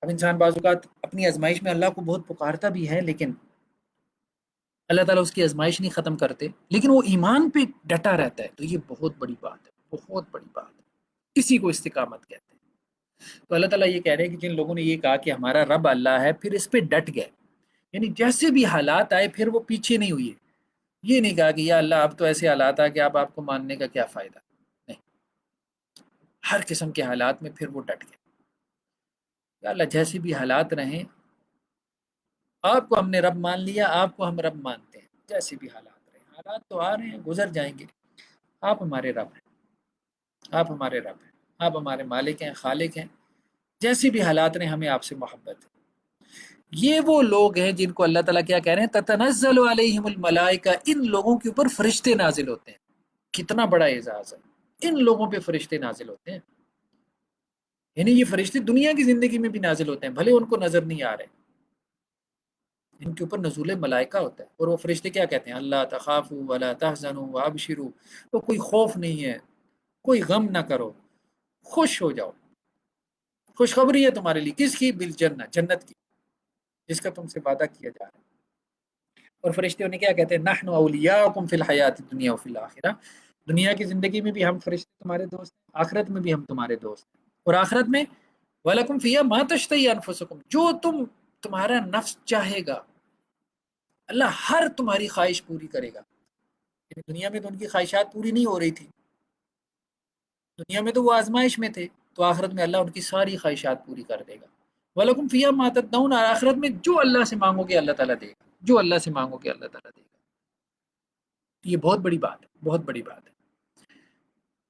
اب انسان بعض اوقات اپنی آزمائش میں اللہ کو بہت پکارتا بھی ہے، لیکن اللہ تعالیٰ اس کی آزمائش نہیں ختم کرتے، لیکن وہ ایمان پہ ڈٹا رہتا ہے، تو یہ بہت بڑی بات ہے، بہت بڑی بات ہے، اسی کو استقامت کہتے ہیں۔ تو اللہ تعالیٰ یہ کہہ رہے ہیں کہ جن لوگوں نے یہ کہا کہ ہمارا رب اللہ ہے، پھر اس پہ ڈٹ گئے، یعنی جیسے بھی حالات آئے پھر وہ پیچھے نہیں ہوئے، یہ نہیں کہا کہ یا اللہ اب تو ایسے حالات آ کہ اب آپ کو ماننے کا کیا فائدہ، نہیں، ہر قسم کے حالات میں پھر وہ ڈٹ گئے، یا اللہ جیسے بھی حالات رہیں آپ کو ہم نے رب مان لیا، آپ کو ہم رب مانتے ہیں، جیسے بھی حالات رہیں، حالات تو آ رہے ہیں گزر جائیں گے، آپ ہمارے رب ہیں، آپ ہمارے رب ہیں، آپ ہمارے مالک ہیں، خالق ہیں، جیسے بھی حالات رہیں ہمیں آپ سے محبت ہے۔ یہ وہ لوگ ہیں جن کو اللہ تعالیٰ کیا کہہ رہے ہیں، تتنزل علیہم الملائکہ، ان لوگوں کے اوپر فرشتے نازل ہوتے ہیں۔ کتنا بڑا اعزاز ہے، ان لوگوں پہ فرشتے نازل ہوتے ہیں، یعنی یہ فرشتے دنیا کی زندگی میں بھی نازل ہوتے ہیں، بھلے ان کو نظر نہیں آ رہے، ان کے اوپر نزول ملائکہ ہوتا ہے، اور وہ فرشتے کیا کہتے ہیں، اللہ تخافوا ولا تحزنوا وابشروا، تو کوئی خوف نہیں ہے، کوئی غم نہ کرو، خوش ہو جاؤ، خوشخبری ہے تمہارے لیے، کس کی؟ بالجنہ، جنت کی، جس کا تم سے وعدہ کیا جا رہا ہے۔ اور فرشتے انہیں کیا کہتے ہیں، نحن اولیاءکم فی الحیات الدنیا وفی الاخرہ، دنیا کی زندگی میں بھی ہم فرشتے تمہارے دوست ہیں، آخرت میں بھی ہم تمہارے دوست ہیں، اور آخرت میں وَلَكُمْ فِيهَا مَا تَشْتَهِي أَنفُسُكُمْ، جو تمہارا نفس چاہے گا اللہ ہر تمہاری خواہش پوری کرے گا۔ یعنی دنیا میں تو ان کی خواہشات پوری نہیں ہو رہی تھی، دنیا میں تو وہ آزمائش میں تھے، تو آخرت میں اللہ ان کی ساری خواہشات پوری کر دے گا۔ وَلَكُمْ فِيهَا مَا تَدَّعُونَ، اور آخرت میں جو اللہ سے مانگو گے اللہ تعالیٰ دے گا، جو اللہ سے مانگو گے اللہ تعالیٰ دے گا۔ یہ بہت بڑی بات ہے، بہت بڑی بات ہے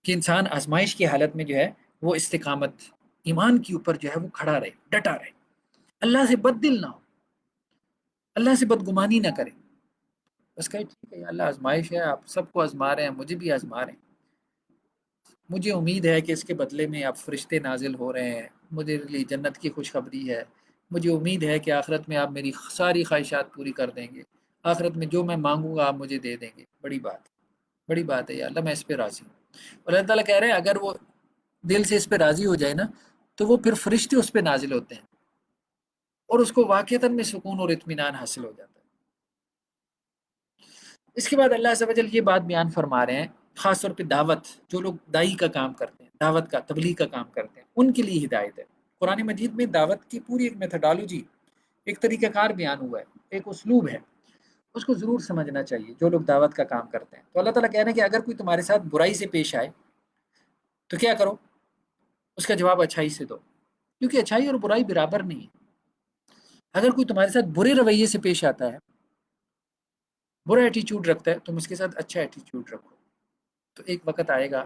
کہ انسان آزمائش کی حالت میں جو ہے وہ استقامت، ایمان کے اوپر جو ہے وہ کھڑا رہے، ڈٹا رہے، اللہ سے بد دل نہ ہو، اللہ سے بدگمانی نہ کرے، بس کہے ٹھیک ہے یا اللہ آزمائش ہے، آپ سب کو آزما رہے ہیں، مجھے بھی آزما رہے ہیں، مجھے امید ہے کہ اس کے بدلے میں آپ فرشتے نازل ہو رہے ہیں، مجھے لیے جنت کی خوشخبری ہے، مجھے امید ہے کہ آخرت میں آپ میری ساری خواہشات پوری کر دیں گے، آخرت میں جو میں مانگوں گا آپ مجھے دے دیں گے، بڑی بات، بڑی بات ہے یا اللہ میں اس پہ راضی ہوں۔ اور اللہ تعالیٰ کہہ رہے ہیں اگر وہ دل سے اس پہ راضی ہو جائے نا تو وہ پھر فرشتے اس پہ نازل ہوتے ہیں اور اس کو واقعتاً میں سکون اور اطمینان حاصل ہو جاتا ہے۔ اس کے بعد اللہ عز و جل یہ بات بیان فرما رہے ہیں، خاص طور پہ دعوت، جو لوگ دائی کا کام کرتے ہیں، دعوت کا، تبلیغ کا کام کرتے ہیں، ان کے لیے ہدایت ہے۔ قرآن مجید میں دعوت کی پوری ایک میتھڈالوجی، ایک طریقہ کار بیان ہوا ہے، ایک اسلوب ہے، اس کو ضرور سمجھنا چاہیے جو لوگ دعوت کا کام کرتے ہیں۔ تو اللہ تعالیٰ کہہ رہے ہیں کہ اگر کوئی تمہارے ساتھ برائی سے پیش آئے تو کیا کرو، اس کا جواب اچھائی سے دو، کیونکہ اچھائی اور برائی برابر نہیں ہے۔ اگر کوئی تمہارے ساتھ برے رویے سے پیش آتا ہے، برا ایٹیچیوڈ رکھتا ہے، تم اس کے ساتھ اچھا ایٹیچیوڈ رکھو، تو ایک وقت آئے گا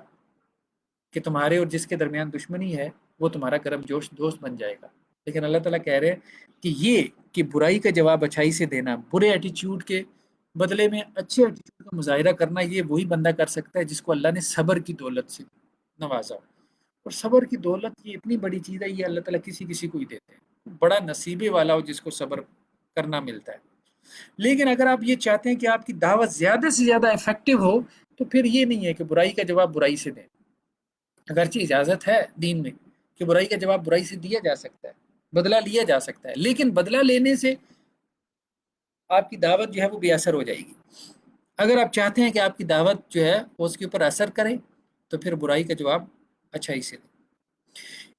کہ تمہارے اور جس کے درمیان دشمنی ہے وہ تمہارا گرم جوش دوست بن جائے گا۔ لیکن اللہ تعالیٰ کہہ رہے ہیں کہ یہ کہ برائی کا جواب اچھائی سے دینا، برے ایٹیچیوڈ کے بدلے میں اچھے ایٹیچیوڈ کا مظاہرہ کرنا، یہ وہی بندہ کر سکتا ہے جس کو اللہ نے صبر کی دولت سے نوازا۔ اور صبر کی دولت یہ اتنی بڑی چیز ہے، یہ اللہ تعالیٰ کسی کسی کو ہی دیتے ہیں، بڑا نصیبے والا ہو جس کو صبر کرنا ملتا ہے۔ لیکن اگر آپ یہ چاہتے ہیں کہ آپ کی دعوت زیادہ سے زیادہ افیکٹو ہو، تو پھر یہ نہیں ہے کہ برائی کا جواب برائی سے دیں۔ اگرچہ اجازت ہے دین میں کہ برائی کا جواب برائی سے دیا جا سکتا ہے، بدلہ لیا جا سکتا ہے، لیکن بدلہ لینے سے آپ کی دعوت جو ہے وہ بے اثر ہو جائے گی۔ اگر آپ چاہتے ہیں کہ آپ کی دعوت جو ہے وہ اس کے اوپر اثر کرے، تو پھر برائی کا جواب اچھائی سے دیں۔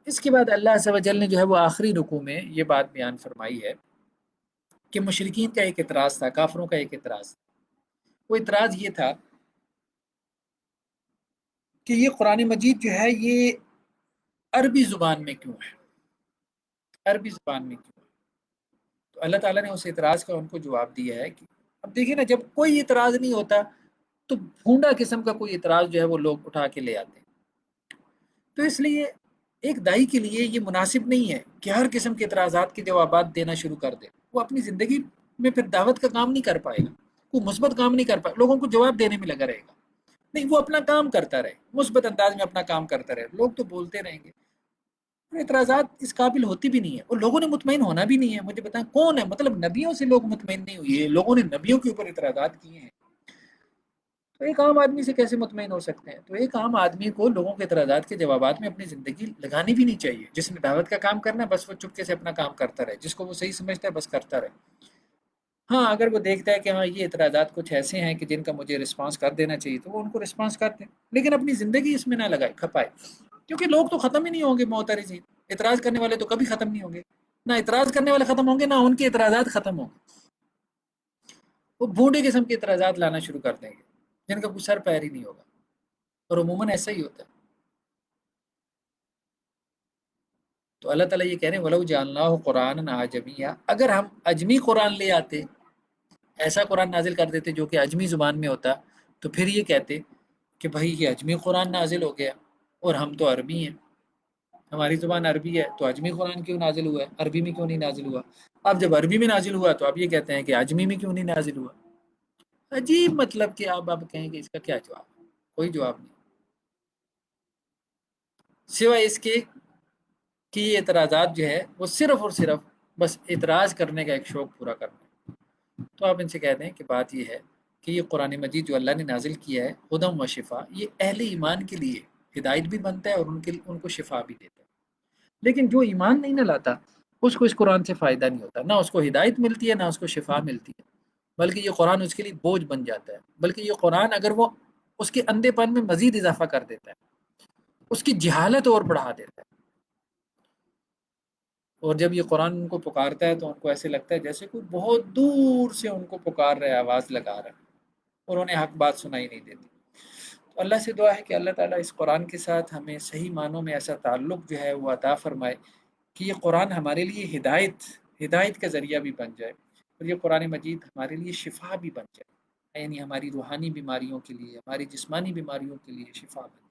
اس کے بعد اللہ عز و جل نے جو ہے وہ آخری رکوع میں یہ بات بیان فرمائی ہے کہ مشرکین کا ایک اعتراض تھا، کافروں کا ایک اعتراض تھا۔ وہ اعتراض یہ تھا کہ یہ قرآن مجید جو ہے یہ عربی زبان میں کیوں ہے، عربی زبان میں کیوں ہے؟ تو اللہ تعالیٰ نے اس اعتراض کا ان کو جواب دیا ہے کہ اب دیکھیں نا، جب کوئی اعتراض نہیں ہوتا تو بھونڈا قسم کا کوئی اعتراض جو ہے وہ لوگ اٹھا کے لے آتے ہیں۔ تو اس لیے ایک دائی کے لیے یہ مناسب نہیں ہے کہ ہر قسم کے اعتراضات کے جوابات دینا شروع کر دے۔ وہ اپنی زندگی میں پھر دعوت کا کام نہیں کر پائے گا، وہ مثبت کام نہیں کر پائے گا، لوگوں کو جواب دینے میں لگا رہے گا۔ نہیں، وہ اپنا کام کرتا رہے، مثبت انداز میں اپنا کام کرتا رہے، لوگ تو بولتے رہیں گے۔ اعتراضات اس قابل ہوتی بھی نہیں ہے، اور لوگوں نے مطمئن ہونا بھی نہیں ہے۔ مجھے بتائیں کون ہے، مطلب نبیوں سے لوگ مطمئن نہیں ہوئے، لوگوں نے نبیوں کے اوپر اعتراضات کیے ہیں، تو ایک عام آدمی سے کیسے مطمئن ہو سکتے ہیں؟ تو ایک عام آدمی کو لوگوں کے اعتراضات کے جوابات میں اپنی زندگی لگانی بھی نہیں چاہیے۔ جس نے دعوت کا کام کرنا ہے بس وہ چپکے سے اپنا کام کرتا رہے، جس کو وہ صحیح سمجھتا ہے بس کرتا رہے۔ ہاں، اگر وہ دیکھتا ہے کہ ہاں یہ اعتراضات کچھ ایسے ہیں کہ جن کا مجھے رسپانس کر دینا چاہیے، تو وہ ان کو رسپانس کرتے ہیں، لیکن اپنی زندگی اس میں نہ لگائے کھپائے، کیونکہ لوگ تو ختم ہی نہیں ہوں گے معترضین۔ اعتراض کرنے والے تو کبھی ختم نہیں ہوں گے، نہ اعتراض کرنے والے ختم ہوں گے، نہ ان کے اعتراضات ختم ہوں گے۔ وہ بھونڈے قسم کے اعتراضات لانا شروع کر دیں گے جن کا کوئی سر پیر ہی نہیں ہوگا، اور عموماً ایسا ہی ہوتا ہے۔ تو اللہ تعالیٰ یہ کہہ رہے ہیں وَلَوْ جَعَلْنَاهُ قُرْآنًا أَعْجَمِيًّا، اگر ہم اجمی قرآن لے آتے، ایسا قرآن نازل کر دیتے جو کہ اجمی زبان میں ہوتا، تو پھر یہ کہتے کہ بھائی یہ اجمی قرآن نازل ہو گیا اور ہم تو عربی ہیں، ہماری زبان عربی ہے، تو اجمی قرآن کیوں نازل ہوا ہے، عربی میں کیوں نہیں نازل ہوا؟ اب جب عربی میں نازل ہوا تو آپ یہ کہتے ہیں کہ اجمی میں کیوں نہیں نازل ہوا؟ عجیب، مطلب کہ آپ کہیں کہ اس کا کیا جواب؟ کوئی جواب نہیں، سوائے اس کے کہ یہ اعتراضات جو ہے وہ صرف اور صرف بس اعتراض کرنے کا ایک شوق پورا کرنا ہے۔ تو آپ ان سے کہہ دیں کہ بات یہ ہے کہ یہ قرآن مجید جو اللہ نے نازل کیا ہے ہدم و شفا، یہ اہل ایمان کے لیے ہدایت بھی بنتا ہے اور ان کو شفا بھی دیتا ہے۔ لیکن جو ایمان نہیں نہ لاتا اس کو اس قرآن سے فائدہ نہیں ہوتا، نہ اس کو ہدایت ملتی ہے نہ اس کو شفا ملتی ہے، بلکہ یہ قرآن اس کے لیے بوجھ بن جاتا ہے۔ بلکہ یہ قرآن اگر وہ اس کے اندھے پن میں مزید اضافہ کر دیتا ہے، اس کی جہالت اور بڑھا دیتا ہے۔ اور جب یہ قرآن ان کو پکارتا ہے تو ان کو ایسے لگتا ہے جیسے کوئی بہت دور سے ان کو پکار رہا ہے، آواز لگا رہا ہے، اور انہیں حق بات سنائی نہیں دیتی۔ تو اللہ سے دعا ہے کہ اللہ تعالیٰ اس قرآن کے ساتھ ہمیں صحیح معنوں میں ایسا تعلق جو ہے وہ عطا فرمائے کہ یہ قرآن ہمارے لیے ہدایت کا ذریعہ بھی بن جائے، اور یہ قرآن مجید ہمارے لیے شفا بھی بن جائے، یعنی ہماری روحانی بیماریوں کے لیے، ہماری جسمانی بیماریوں کے لیے شفا بن جائے۔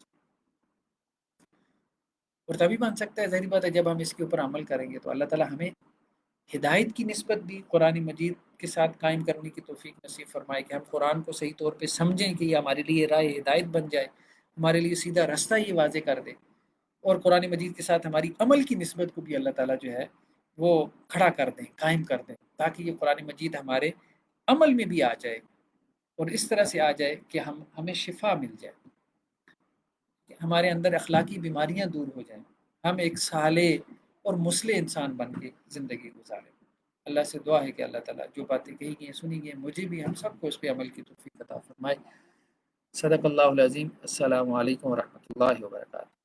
اور تبھی بن سکتا ہے، ظاہری بات ہے، جب ہم اس کے اوپر عمل کریں گے تو اللہ تعالیٰ ہمیں ہدایت کی نسبت بھی قرآن مجید کے ساتھ قائم کرنے کی توفیق نصیب فرمائے کہ ہم قرآن کو صحیح طور پہ سمجھیں کہ یہ ہمارے لیے راہ ہدایت بن جائے، ہمارے لیے سیدھا راستہ یہ واضح کر دے، اور قرآن مجید کے ساتھ ہماری عمل کی نسبت کو بھی اللہ تعالیٰ جو ہے وہ کھڑا کر دیں، قائم کر دیں، تاکہ یہ قرآن مجید ہمارے عمل میں بھی آ جائے، اور اس طرح سے آ جائے کہ ہمیں شفا مل جائے، کہ ہمارے اندر اخلاقی بیماریاں دور ہو جائیں، ہم ایک صالح اور مصلح انسان بن کے زندگی گزاریں۔ اللہ سے دعا ہے کہ اللہ تعالیٰ جو باتیں کہی گئی ہیں سنی گئی ہیں، مجھے بھی ہم سب کو اس پہ عمل کی توفیق عطا فرمائے۔ صدق اللہ العظیم۔ السلام علیکم ورحمۃ اللہ وبرکاتہ۔